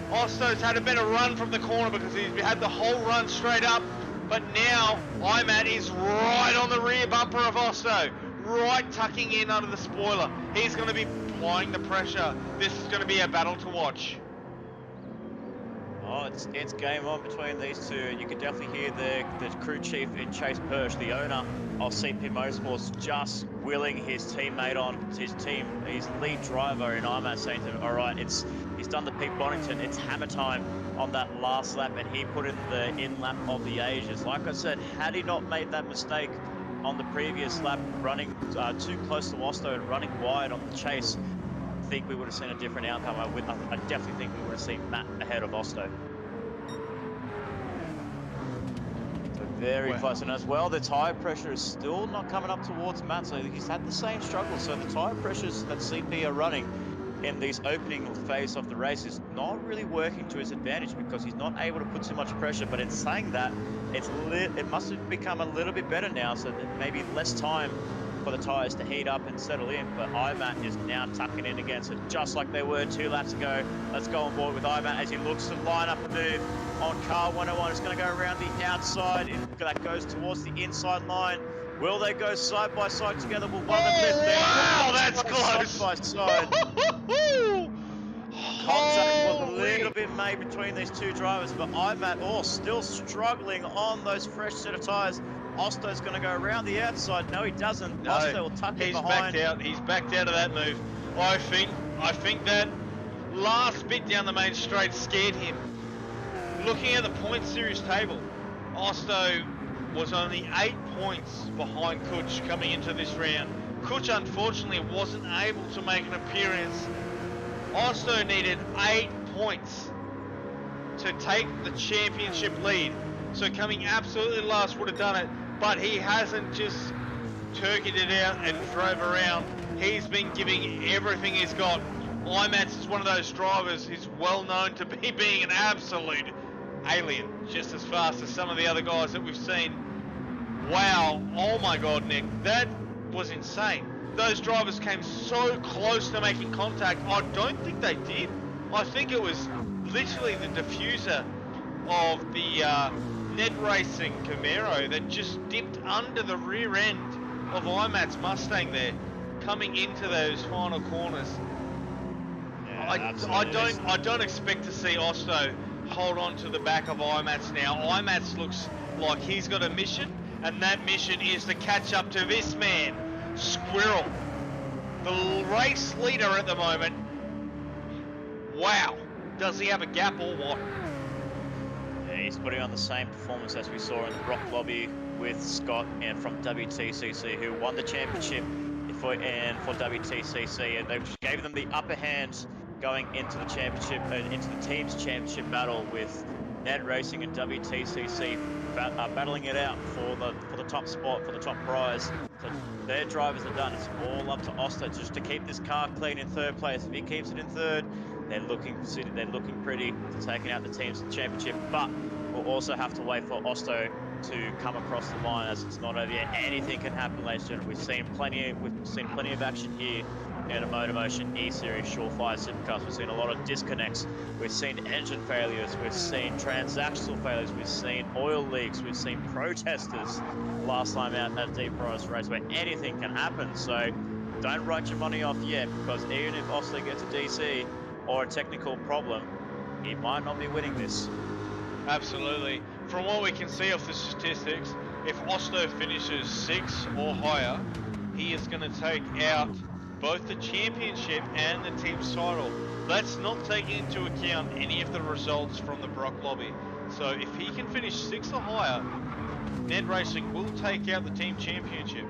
Osto's had a better run from the corner because he's had the whole run straight up. But now Imat is right on the rear bumper of Osto, right tucking in under the spoiler. He's going to be applying the pressure. This is going to be a battle to watch. Oh, it's game on between these two, and you can definitely hear the crew chief in Chase Persh, the owner of CP Motorsports, just willing his teammate on, his lead driver in Imat, saying to him, all right, he's done the Pete Bonington, it's hammer time on that last lap, and he put in the in-lap of the ages. Like I said, had he not made that mistake on the previous lap, running too close to Osto and running wide on the chase, I think we would have seen a different outcome. I definitely think we would have seen Matt ahead of Osto. So very close, and as well, the tyre pressure is still not coming up towards Matt, so he's had the same struggle. So the tyre pressures that CP are running in this opening phase of the race is not really working to his advantage, because he's not able to put too much pressure. But in saying that, it must have become a little bit better now, so that maybe less time for the tyres to heat up and settle in. But Imat is now tucking in again, so just like they were 2 laps ago. Let's go on board with Imat as he looks to line up a move on car 101. It's going to go around the outside. That goes towards the inside line. Will they go side by side together? Will one of them miss there? Wow, that's close. Side by side. Contact was a little bit made between these two drivers, but Imat still struggling on those fresh set of tyres. Osto's going to go around the outside. No, he doesn't. No, Osto will tuck in behind. He's backed out of that move. I think that last bit down the main straight scared him. Looking at the point series table, Osto was only 8 points behind Kuch coming into this round. Kuch unfortunately wasn't able to make an appearance. Osto needed 8 points to take the championship lead. So coming absolutely last would have done it, but he hasn't just turkeyed it out and drove around. He's been giving everything he's got. Imats is one of those drivers who's well known to be being an absolute alien, just as fast as some of the other guys that we've seen. Wow, oh my God, Nick, that was insane. Those drivers came so close to making contact. I don't think they did. I think it was literally the diffuser of the Ned Racing Camaro that just dipped under the rear end of IMAT's Mustang there, coming into those final corners. Yeah, I don't expect to see Osto hold on to the back of IMAT's now. IMAT's looks like he's got a mission, and that mission is to catch up to this man, Squirrel, the race leader at the moment. Wow, does he have a gap or what? Yeah, he's putting on the same performance as we saw in the Brock Lobby with Scott and from WTCC, who won the championship for WTCC, and they gave them the upper hand going into the championship, into the team's championship battle with Ned Racing and WTCC battling it out for the top spot, for the top prize. So their drivers are done. It's all up to Osto just to keep this car clean in third place. If he keeps it in third, they're looking pretty to taking out the team's championship. But we'll also have to wait for Osto to come across the line, as it's not over yet. Anything can happen, ladies and gentlemen. We've seen plenty of action here in a MotorMotion E-Series ShawFire Supercars. We've seen a lot of disconnects. We've seen engine failures. We've seen transactional failures. We've seen oil leaks. We've seen protesters last time out at Deep Forest Race, where anything can happen. So don't write your money off yet, because even if Osto gets a DC or a technical problem, he might not be winning this. Absolutely. From what we can see of the statistics, if Osto finishes 6th or higher, he is going to take out both the championship and the team's title. Let's not take into account any of the results from the Brock Lobby. So if he can finish 6th or higher, Ned Racing will take out the team championship.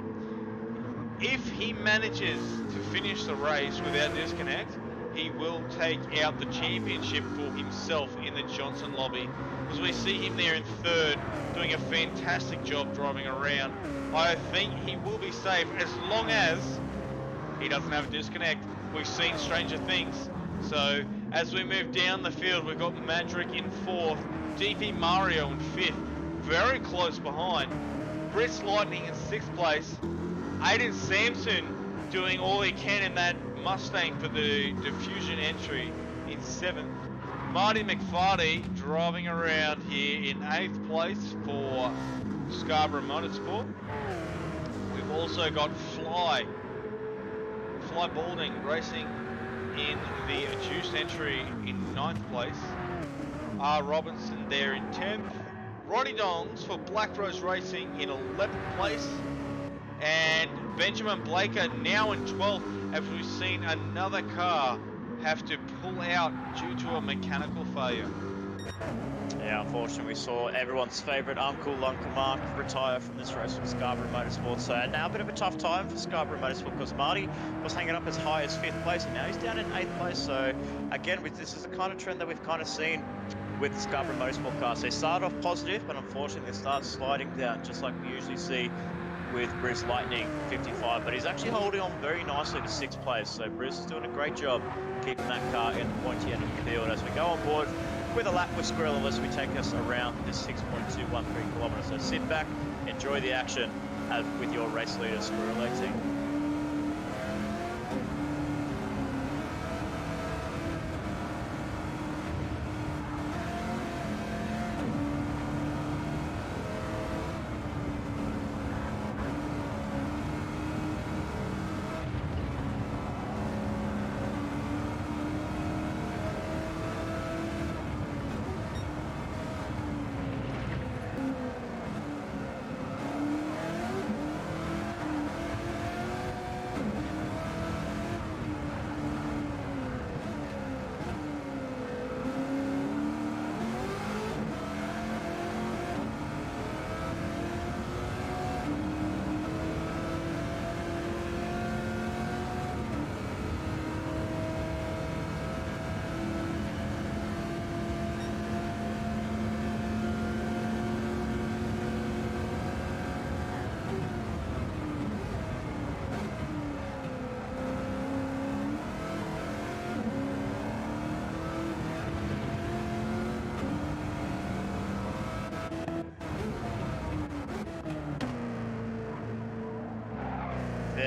If he manages to finish the race without disconnect, he will take out the championship for himself in the Johnson Lobby, because we see him there in 3rd doing a fantastic job driving around. I think he will be safe as long as he doesn't have a disconnect. We've seen stranger things. So as we move down the field, we've got Madrick in 4th, DP Mario in 5th, very close behind. Brits Lightning in 6th place. Aiden Sampson doing all he can in that Mustang for the diffusion entry in 7th. Marty McFarty driving around here in 8th place for Scarborough Motorsport. We've also got Fly Balding racing in the juiced entry in 9th place. R. Robinson there in 10th. Ronnie Dongs for Black Rose Racing in 11th place. And Benjamin Blaker now in 12th, as we've seen another car have to pull out due to a mechanical failure. Yeah, unfortunately we saw everyone's favourite uncle, Uncle Mark, retire from this race with Scarborough Motorsport. So now a bit of a tough time for Scarborough Motorsport, because Marty was hanging up as high as 5th place, and now he's down in 8th place. So again, this is the kind of trend that we've kind of seen with the Scarborough Motorsport cars. They start off positive, but unfortunately they start sliding down, just like we usually see with Bruce Lightning 55, but he's actually holding on very nicely to 6th place. So Bruce is doing a great job keeping that car in the pointy end of the field as we go on board with a lap with Squirrel as we take us around this 6.213 kilometers. So sit back, enjoy the action with your race leader, Squirrel 18.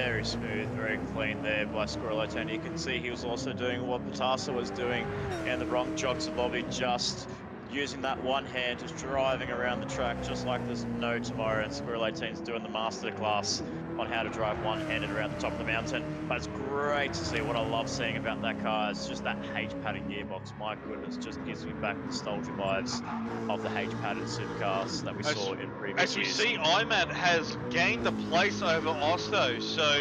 very smooth, very clean there by Squirrel 10. You can see he was also doing what Pautasso was doing in the wrong jogs of Lobby, just using that one hand, just driving around the track, just like there's no tomorrow. And Squirrel 18's doing the masterclass on how to drive one-handed around the top of the mountain. But it's great to see. What I love seeing about that car is just that H-padded gearbox. My goodness, just gives me back nostalgia vibes of the H-padded supercars that we saw in previous years. As we see, IMAT has gained the place over Osto, so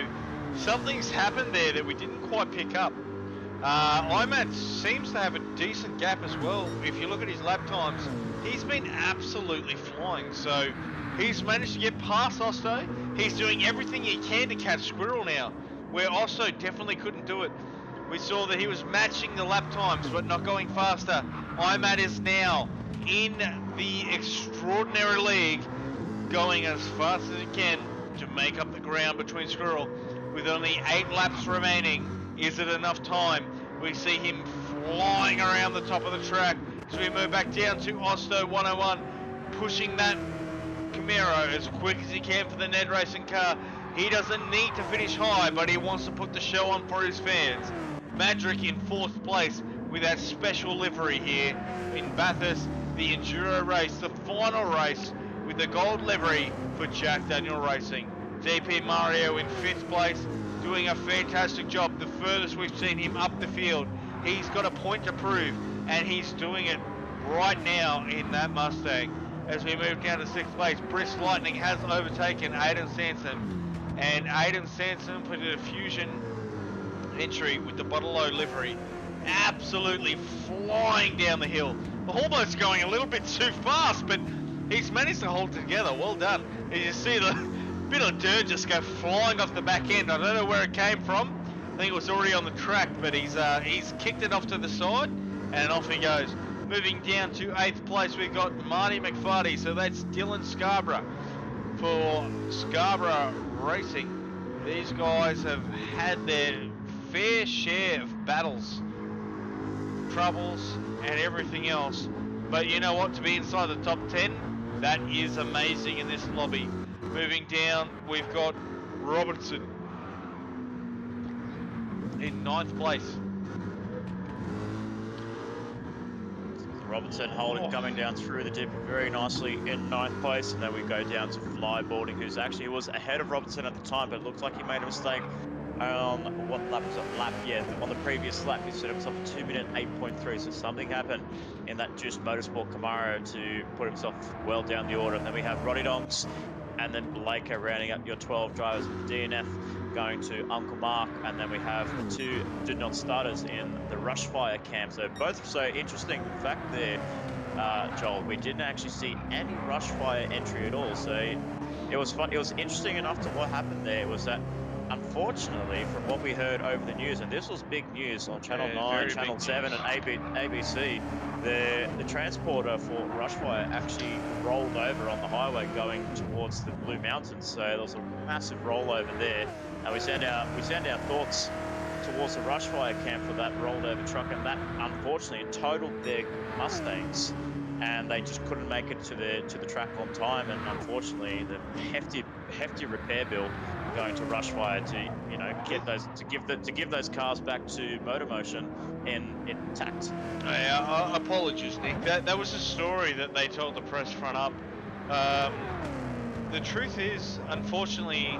something's happened there that we didn't quite pick up. IMAT seems to have a decent gap as well. If you look at his lap times, he's been absolutely flying. So he's managed to get past Osto. He's doing everything he can to catch Squirrel now, where Osto definitely couldn't do it. We saw that he was matching the lap times, but not going faster. IMAT is now in the extraordinary league, going as fast as it can to make up the ground between Squirrel. With only 8 laps remaining, is it enough time? We see him flying around the top of the track. So we move back down to Osto 101, pushing that Camaro as quick as he can for the Ned Racing car. He doesn't need to finish high, but he wants to put the show on for his fans. Madrick in 4th place with that special livery here in Bathurst, the Enduro race, the final race with the gold livery for Jack Daniel Racing. DP Mario in 5th place, doing a fantastic job, the furthest we've seen him up the field. He's got a point to prove, and he's doing it right now in that Mustang. As we move down to 6th place, Brisk Lightning has overtaken Aiden Sanson, and Aiden Sanson put in a Fusion entry with the Bottle-O livery, absolutely flying down the hill, almost going a little bit too fast, but he's managed to hold it together. Well done. And you see the bit of dirt just go flying off the back end. I don't know where it came from. I think it was already on the track, but he's kicked it off to the side, and off he goes. Moving down to 8th place, we've got Marty McFarty, so that's Dylan Scarborough for Scarborough Racing. These guys have had their fair share of battles, troubles, and everything else. But you know what, to be inside the top 10, that is amazing in this lobby. Moving down, we've got Robertson in 9th place. Robertson holding, coming down through the dip very nicely in 9th place, and then we go down to Flyboarding, who's actually was ahead of Robertson at the time, but it looks like he made a mistake on what lap was it? Yeah, on the previous lap he set himself a 2-minute 8.3, so something happened in that Juiced Motorsport Camaro to put himself well down the order. And then we have Roddy Donks and then Blako rounding up your 12 drivers with the DNF, going to Uncle Mark, and then we have the 2 did not starters in the Rushfire camp. So both, so interesting fact there, Joel, we didn't actually see any Rushfire entry at all. So it was fun. It was interesting enough to what happened there was that, unfortunately, from what we heard over the news, and this was big news on Channel 9, Channel 7 and ABC, the transporter for Rushfire actually rolled over on the highway going towards the Blue Mountains. So there was a massive rollover there. And we send our thoughts towards the Rushfire camp for that rolled over truck, and that unfortunately totaled their Mustangs, and they just couldn't make it to the track on time. And unfortunately, the hefty repair bill going to Rushfire to get those to give those cars back to MotorMotion intact. Apologies, Nick. That was a story that they told the press front up. The truth is, unfortunately,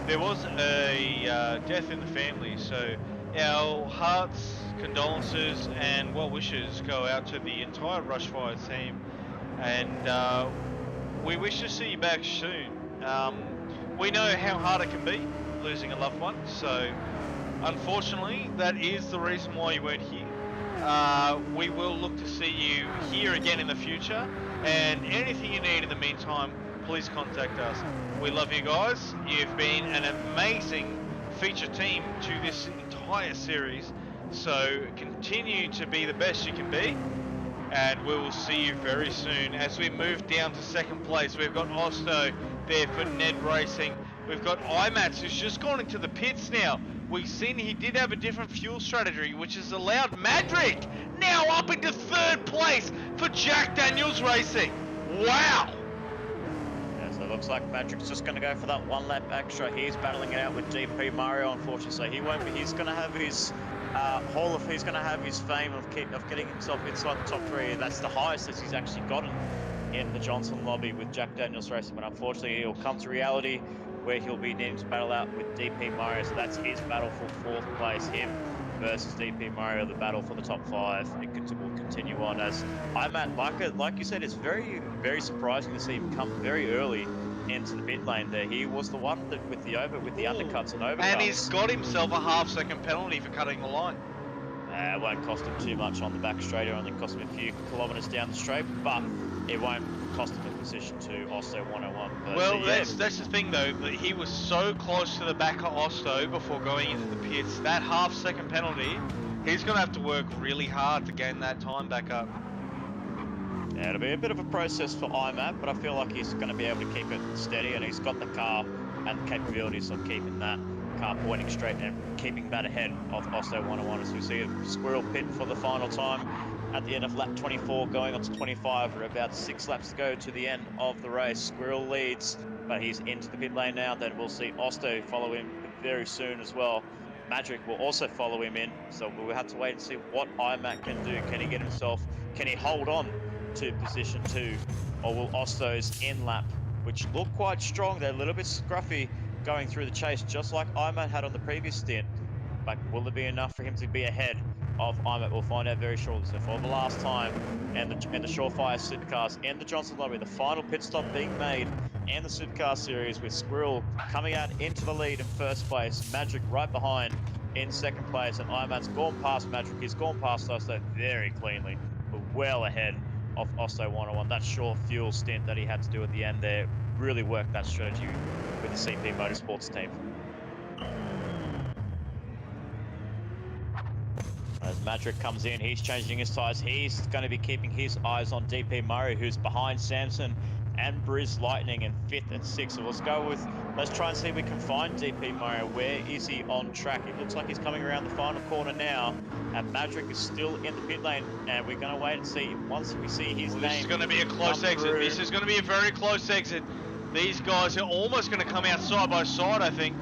there was a death in the family. So our hearts, condolences, and well wishes go out to the entire Rushfire team, and we wish to see you back soon. We know how hard it can be losing a loved one, so unfortunately that is the reason why you weren't here. We will look to see you here again in the future, and anything you need in the meantime, please contact us. We love you guys. You've been an amazing feature team to this entire series, so continue to be the best you can be, and we will see you very soon. As we move down to 2nd place, we've got Osto there for Ned Racing. We've got IMATS, who's just gone into the pits now. We've seen he did have a different fuel strategy, which has allowed Madrick now up into 3rd place for Jack Daniels Racing. Wow! Yeah, so it looks like Magic's just going to go for that 1 lap extra. He's battling it out with DP Mario, unfortunately, so he won't be. He's going to have his he's going to have his fame of getting himself inside the top 3. That's the highest that he's actually gotten in the Johnson lobby with Jack Daniels Racing. But unfortunately, he'll come to reality where he'll be needing to battle out with DP Mario. So that's his battle for 4th place. Him versus DP Mario, the battle for the top 5. It will continue on as like you said, it's very, very surprising to see him come very early into the pit lane there. He was the one that with the undercuts and overcuts. And he's got himself a half-second penalty for cutting the line. It won't cost him too much on the back straight. It only cost him a few kilometres down the straight, but it won't cost him a position to Osto 101. But well, that's the thing though, that he was so close to the back of Osto before going into the pits. That half-second penalty, he's going to have to work really hard to gain that time back up. Yeah, it'll be a bit of a process for IMAT, but I feel like he's going to be able to keep it steady, and he's got the car and the capabilities of keeping that car pointing straight and keeping that ahead of Osto 101. As we see a squirrel pit for the final time at the end of lap 24, going on to 25. We're about 6 laps to go to the end of the race. Squirrel leads, but he's into the pit lane now. Then we'll see Osto follow him very soon as well. Magic will also follow him in, so we'll have to wait and see what IMAT can do. Can he get himself, can he hold on to position 2, or will Osto's in lap, which look quite strong, they're a little bit scruffy going through the chase, just like IMAT had on the previous stint, but will it be enough for him to be ahead of IMAT? We'll find out very shortly. So for the last time, and the ShawFire Supercars in the Johnson lobby, the final pit stop being made in the Supercar series, with Squirrel coming out into the lead in 1st place, Magic right behind in 2nd place, and IMAT's gone past Magic. He's gone past Osto very cleanly, but well ahead of Osto 101. That short fuel stint that he had to do at the end there really worked that strategy with the CP Motorsports team. As Madrick comes in, he's changing his tyres. He's going to be keeping his eyes on DP Murray, who's behind Samson and Briz Lightning in 5th and 6th. So let's try and see if we can find DP Murray. Where is he on track? It looks like he's coming around the final corner now, and Madrick is still in the pit lane, and we're going to wait and see once we see his name. This is going to be a close exit. This is going to be a very close exit. These guys are almost going to come out side by side, I think.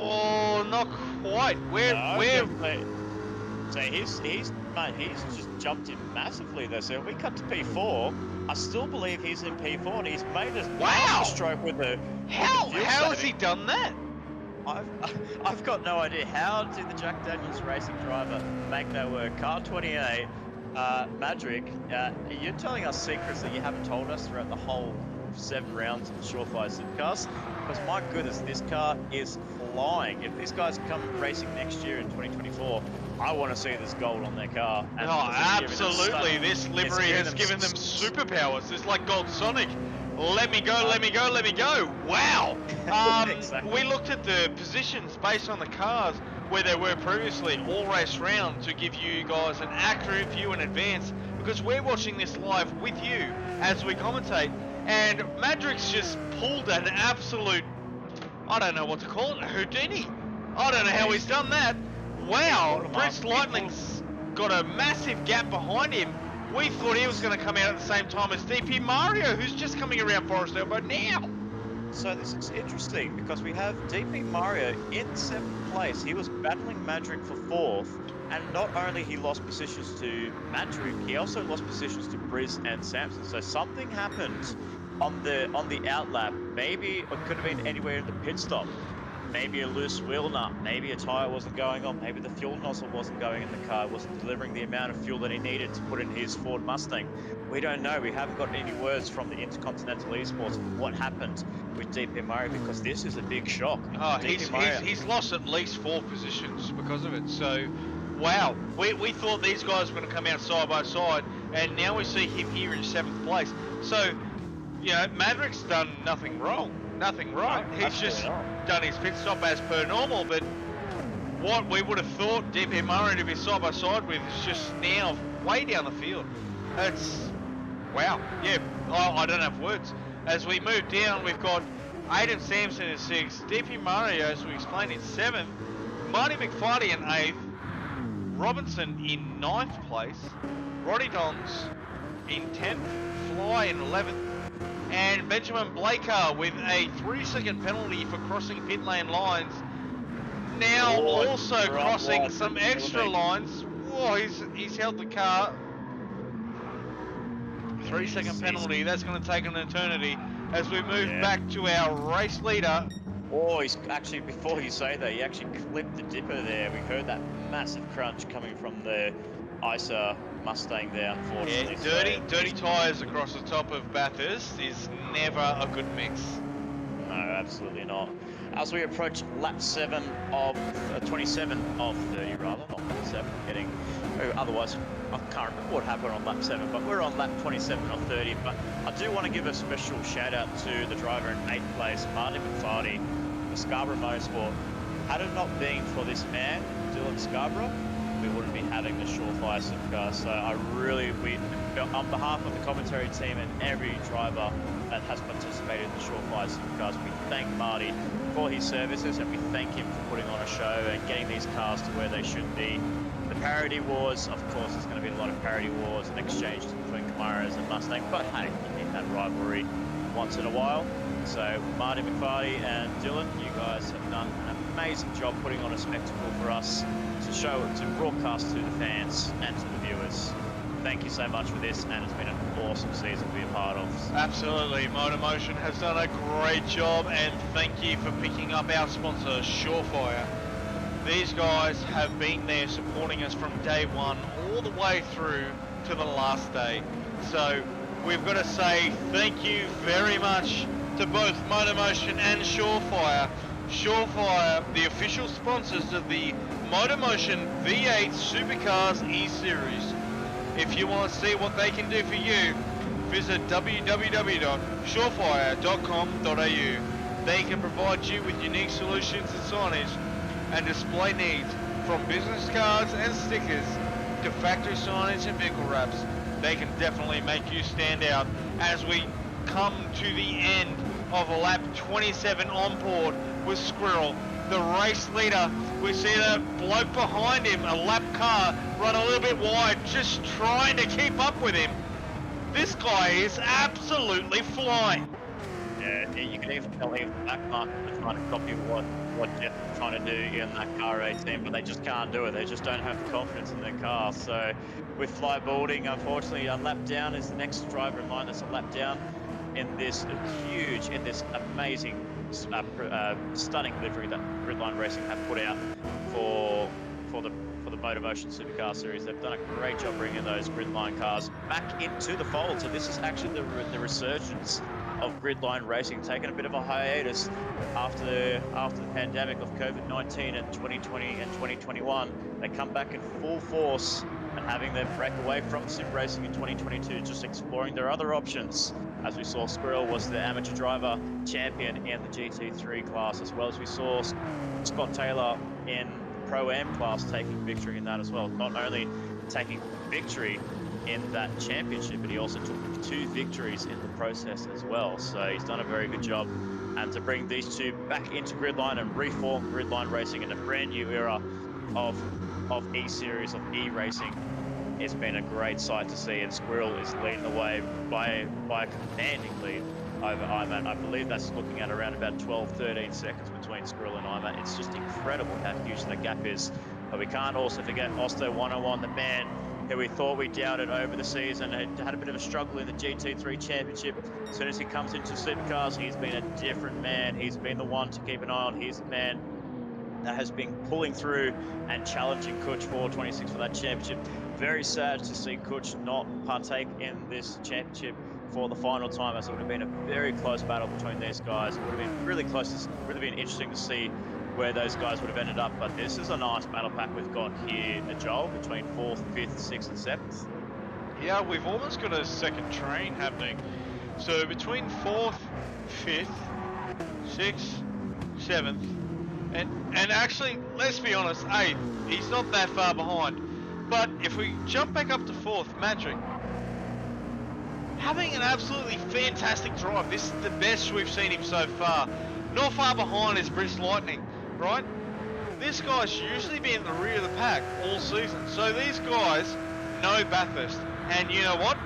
Oh, not quite. So he's just jumped in massively there. So if we cut to P4, I still believe he's in P4, and he's made a stroke with the How has he done that? I've got no idea. How did the Jack Daniels Racing driver make that work? Car 28, Madrick, you're telling us secrets that you haven't told us throughout the whole 7 rounds of the ShawFire Supercars, because my goodness, this car is flying. If these guys come racing next year in 2024, I want to see this gold on their car. And absolutely. This livery has given them superpowers. It's like Gold Sonic. Let me go, let me go, let me go. Wow. Exactly. We looked at the positions based on the cars where they were previously all race round to give you guys an accurate view in advance, because we're watching this live with you as we commentate. And Madrick's just pulled an absolute, I don't know what to call it, a Houdini. I don't know how he's done that. Wow, Briz Lightning's got a massive gap behind him. We thought he was going to come out at the same time as DP Mario, who's just coming around Forest Elbow now. So this is interesting, because we have DP Mario in 7th place. He was battling Madrick for 4th, and not only he lost positions to Madrick, he also lost positions to Briz and Samson. So something happened on the outlap. Maybe it could have been anywhere in the pit stop. Maybe a loose wheel nut, maybe a tyre wasn't going on, maybe the fuel nozzle wasn't going in the car, wasn't delivering the amount of fuel that he needed to put in his Ford Mustang. We don't know. We haven't got any words from the Intercontinental Esports of what happened with DP Murray, because this is a big shock. Oh, he's lost at least 4 positions because of it. So, wow. We thought these guys were going to come out side by side, and now we see him here in 7th place. So, you know, Madrick's done nothing wrong. Nothing right. He's just done his pit stop as per normal, but what we would have thought DP Murray to be side by side with is just now way down the field. It's wow. Yeah, I don't have words. As we move down, we've got Aiden Sampson in 6th, DP Murray, as we explained, in 7th, Marty McFarty in 8th, Robinson in 9th place, Roddy Dons in 10th, Fly in 11th, And Benjamin Blaker with a 3-second penalty for crossing pit lane lines. Now also crossing some extra lines. Whoa, he's held the car. 3-second penalty. That's going to take an eternity as we move back to our race leader. Oh, he's actually, before you say that, he actually clipped the dipper there. We heard that massive crunch coming from the ISA Mustang there, unfortunately. Yeah, dirty tyres across the top of Bathurst is never a good mix. No, absolutely not. As we approach lap 7 of 27 of 30, rather, not 7, getting. Otherwise, I can't remember what happened on lap 7, but we're on lap 27 of 30. But I do want to give a special shout out to the driver in 8th place, Martin McFarty, for Scarborough Motorsport. Had it not been for this man, Dylan Scarborough, we wouldn't be having the ShawFire Supercars. So I really, on behalf of the commentary team and every driver that has participated in the ShawFire Supercars, we thank Marty for his services and we thank him for putting on a show and getting these cars to where they should be. The parity wars, of course, there's going to be a lot of parity wars and exchanges between Camaros and Mustang, but hey, you need that rivalry once in a while. So Marty McFarty and Dylan, you guys have done an amazing job putting on a spectacle for us to show, to broadcast to the fans and to the viewers. Thank you so much for this, and it's been an awesome season to be a part of. Absolutely, MotorMotion has done a great job, and thank you for picking up our sponsor, ShawFire. These guys have been there supporting us from day one all the way through to the last day. So we've got to say thank you very much to both MotorMotion and ShawFire. ShawFire, the official sponsors of the MotorMotion V8 Supercars E-Series. If you want to see what they can do for you, visit www.shawfire.com.au. They can provide you with unique solutions and signage and display needs, from business cards and stickers to factory signage and vehicle wraps. They can definitely make you stand out. As we come to the end of lap 27 on board with Squirrel, the race leader, we see the bloke behind him, a lap car, run a little bit wide, just trying to keep up with him. This guy is absolutely flying. Yeah, you can even tell him back mark was trying to copy what Jeff was trying to do in that car 18, but they just can't do it. They just don't have the confidence in their car. So with flyboarding, unfortunately, a lap down is the next driver in line that's a lap down in this huge, in this amazing, stunning livery that Gridline Racing have put out for the MotorMotion Supercar Series. They've done a great job bringing those Gridline cars back into the fold. So this is actually the resurgence of Gridline Racing, taking a bit of a hiatus after the pandemic of COVID-19 in 2020 and 2021. They come back in full force and having them break away from sim racing in 2022, just exploring their other options. As we saw, Squirrel was the amateur driver champion in the GT3 class, as well as we saw Scott Taylor in the Pro-Am class taking victory in that as well. Not only taking victory in that championship, but he also took 2 victories in the process as well. So he's done a very good job. And to bring these two back into Gridline and reform Gridline Racing in a brand new era of E-Series, of E-Racing, it's been a great sight to see. And Squirrel is leading the way by a commanding lead over Iman. I believe that's looking at around about 12-13 seconds between Squirrel and Iman. It's just incredible how huge that gap is. But we can't also forget Osto 101, the man who we thought we doubted over the season, had a bit of a struggle in the GT3 championship. As soon as he comes into Supercars, he's been a different man. He's been the one to keep an eye on. He's the man that has been pulling through and challenging Kutch 426 for that championship. Very sad to see Kutch not partake in this championship for the final time, as it would have been a very close battle between these guys. It would have been really close. It would have been interesting to see where those guys would have ended up, but this is a nice battle pack we've got here, Joel, between 4th, 5th, 6th and 7th. Yeah, we've almost got a second train happening. So between 4th, 5th, 6th, 7th, and actually, let's be honest, 8th, he's not that far behind. But if we jump back up to 4th, Madrick, having an absolutely fantastic drive. This is the best we've seen him so far. Not far behind is Brice Lightning, right? This guy's usually been in the rear of the pack all season. So these guys know Bathurst. And you know what?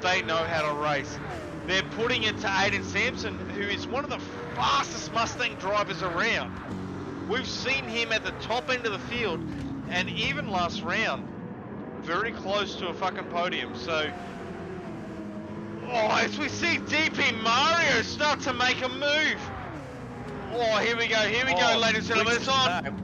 They know how to race. they're putting it to Aiden Sampson, who is one of the fastest Mustang drivers around. We've seen him at the top end of the field, and even last round, very close to a fucking podium. So, oh, as we see DP Mario start to make a move. Oh, here we go, ladies and gentlemen, it's on.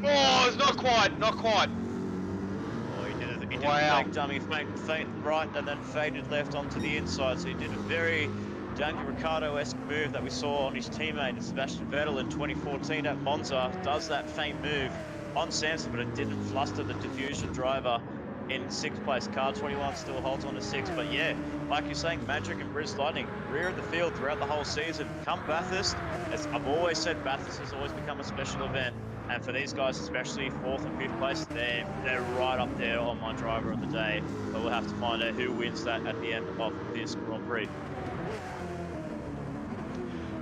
Oh, it's not quite, not quite. Oh, he did a Wow. fake dummy, fake right, and then faded left onto the inside. So he did a very Daniel Ricciardo-esque move that we saw on his teammate Sebastian Vettel in 2014 at Monza. Does that faint move on Sampson, but it didn't fluster the diffusion driver in 6th place. Car 21 still holds on to 6, but yeah, like you're saying, Magic and Bruce Lightning, rear of the field throughout the whole season. Come Bathurst, as I've always said, Bathurst has always become a special event, and for these guys, especially 4th and 5th place, they're right up there on my driver of the day, but we'll have to find out who wins that at the end of this Grand Prix.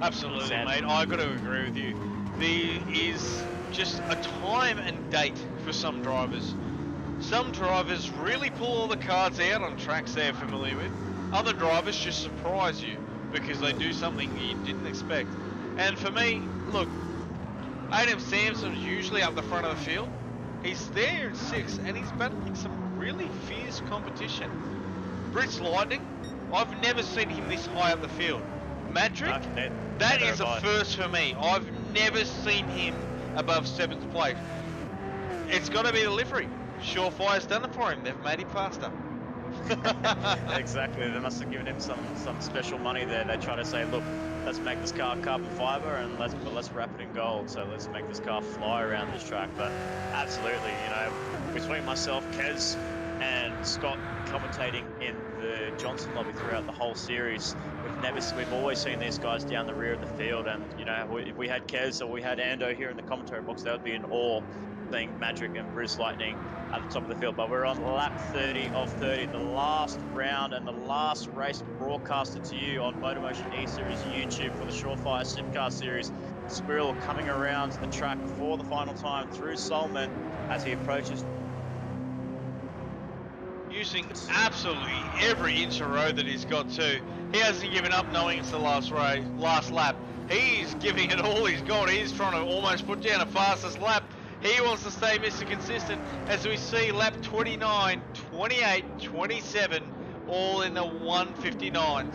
Absolutely, mate. I got to agree with you. There is just a time and date for some drivers. Some drivers really pull all the cards out on tracks they're familiar with. Other drivers just surprise you because they do something you didn't expect. And for me, look, Aiden Sampson's usually up the front of the field. He's there in 6th and he's battling some really fierce competition. Bruce Lightning, I've never seen him this high up the field. Madrick, that is a first for me. I've never seen him above 7th place. It's got to be the livery. ShawFire's done it for him. They've made him faster. Exactly. They must have given him some special money there. They try to say, look, let's make this car carbon fiber and let's wrap it in gold. So let's make this car fly around this track. But absolutely, you know, between myself, Kez, and Scott commentating in the Johnson lobby throughout the whole series, we've always seen these guys down the rear of the field. And you know, if we had Kez or we had Ando here in the commentary box, that would be an awe. Being Magic and Bruce Lightning at the top of the field, but we're on lap 30 of 30, the last round and the last race broadcasted to you on MotorMotion E-Series YouTube for the ShawFire Supercar Series. Squirrel coming around the track for the final time through Solomon as he approaches. Using absolutely every inch of road that he's got to. He hasn't given up knowing it's the last lap. He's giving it all he's got. He's trying to almost put down a fastest lap. He wants to stay Mr. Consistent as we see lap 29, 28, 27, all in the 159s.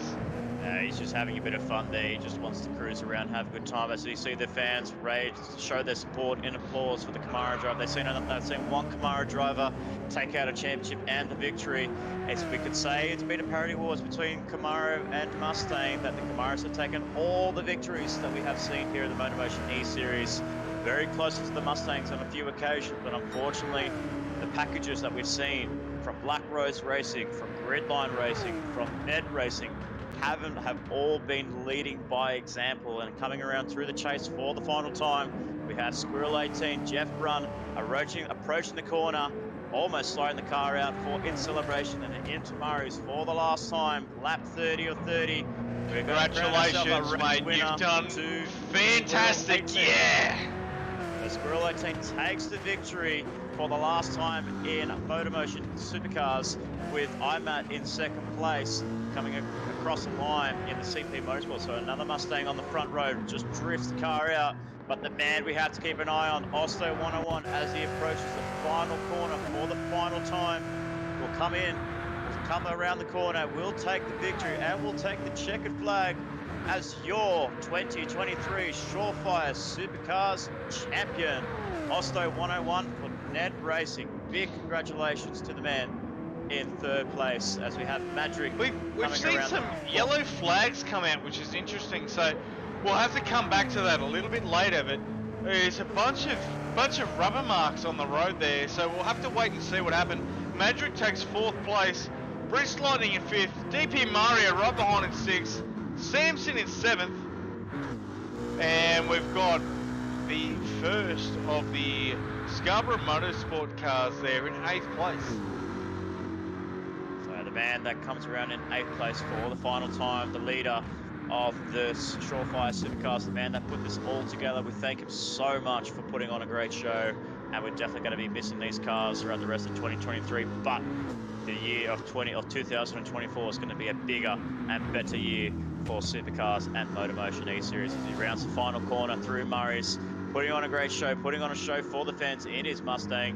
He's just having a bit of fun there. He just wants to cruise around, have a good time. As we see the fans rage, show their support in applause for the Camaro driver. They've seen one Camaro driver take out a championship and the victory. As we could say, it's been a parity wars between Camaro and Mustang, that the Camaros have taken all the victories that we have seen here in the MotorMotion E-Series. Very close to the Mustangs on a few occasions, but unfortunately, the packages that we've seen from Black Rose Racing, from Gridline Racing, from Ned Racing, have all been leading by example and coming around through the chase for the final time. We have Squirrel 18, Jeff Brunn approaching the corner, almost slowing the car out in celebration, and into Murray's for the last time, lap 30 of 30. Congratulations, mate, you've done fantastic, yeah! Squirrel 18 takes the victory for the last time in MotorMotion Supercars, with IMAT in 2nd place, coming across the line in the CP Motorsport. So another Mustang on the front row just drifts the car out, but the man we have to keep an eye on, Osto 101, as he approaches the final corner for the final time, will come in, will come around the corner, will take the victory, and will take the checkered flag as your 2023 ShawFire Supercars champion. Osto 101 for Ned Racing. Big congratulations to the man in 3rd place, as we have Madrick. We've seen some yellow flags come out, which is interesting, so we'll have to come back to that a little bit later, but there's a bunch of rubber marks on the road there, so we'll have to wait and see what happened. Madrick takes 4th place, Bruce Lightning in 5th, DP Mario right behind in 6th, Sampson in 7th, and we've got the first of the Scarborough Motorsport cars there in 8th place. So the man that comes around in 8th place for the final time, the leader of the ShawFire Supercars, the man that put this all together. We thank him so much for putting on a great show, and we're definitely going to be missing these cars throughout the rest of 2023, but the year of 2024 is going to be a bigger and better year for Supercars and MotorMotion E-Series as he rounds the final corner through Murray's, putting on a great show, putting on a show for the fans in his Mustang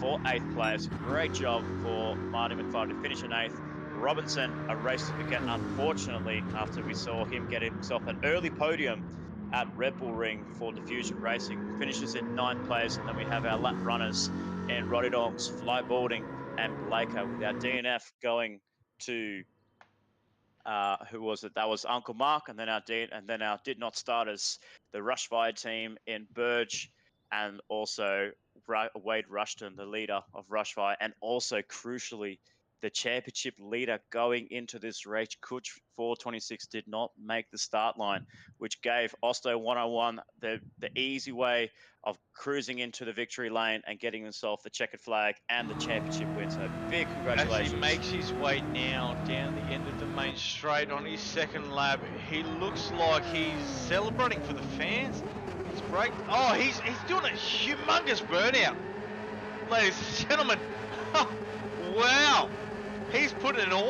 for 8th place. Great job for Marty McFarlane to finish in 8th. Robinson, a race to forget, unfortunately, after we saw him get himself an early podium at Red Bull Ring for Diffusion Racing, finishes in 9th place, and then we have our lap runners in Roddy Dongs, Flyboarding, and Blaker, with our DNF going to who was it? That was Uncle Mark, and then our did not starters, the Rushfire team in Burge, and also Wade Rushton, the leader of Rushfire, and also crucially the championship leader going into this race, Kuch 426, did not make the start line, which gave Osto 101 the easy way of cruising into the victory lane and getting himself the checkered flag and the championship win. So big congratulations. As he makes his way now down the end of the main straight on his second lap, he looks like he's celebrating for the fans. He's break. Oh, he's doing a humongous burnout, ladies and gentlemen. Wow, he's putting it all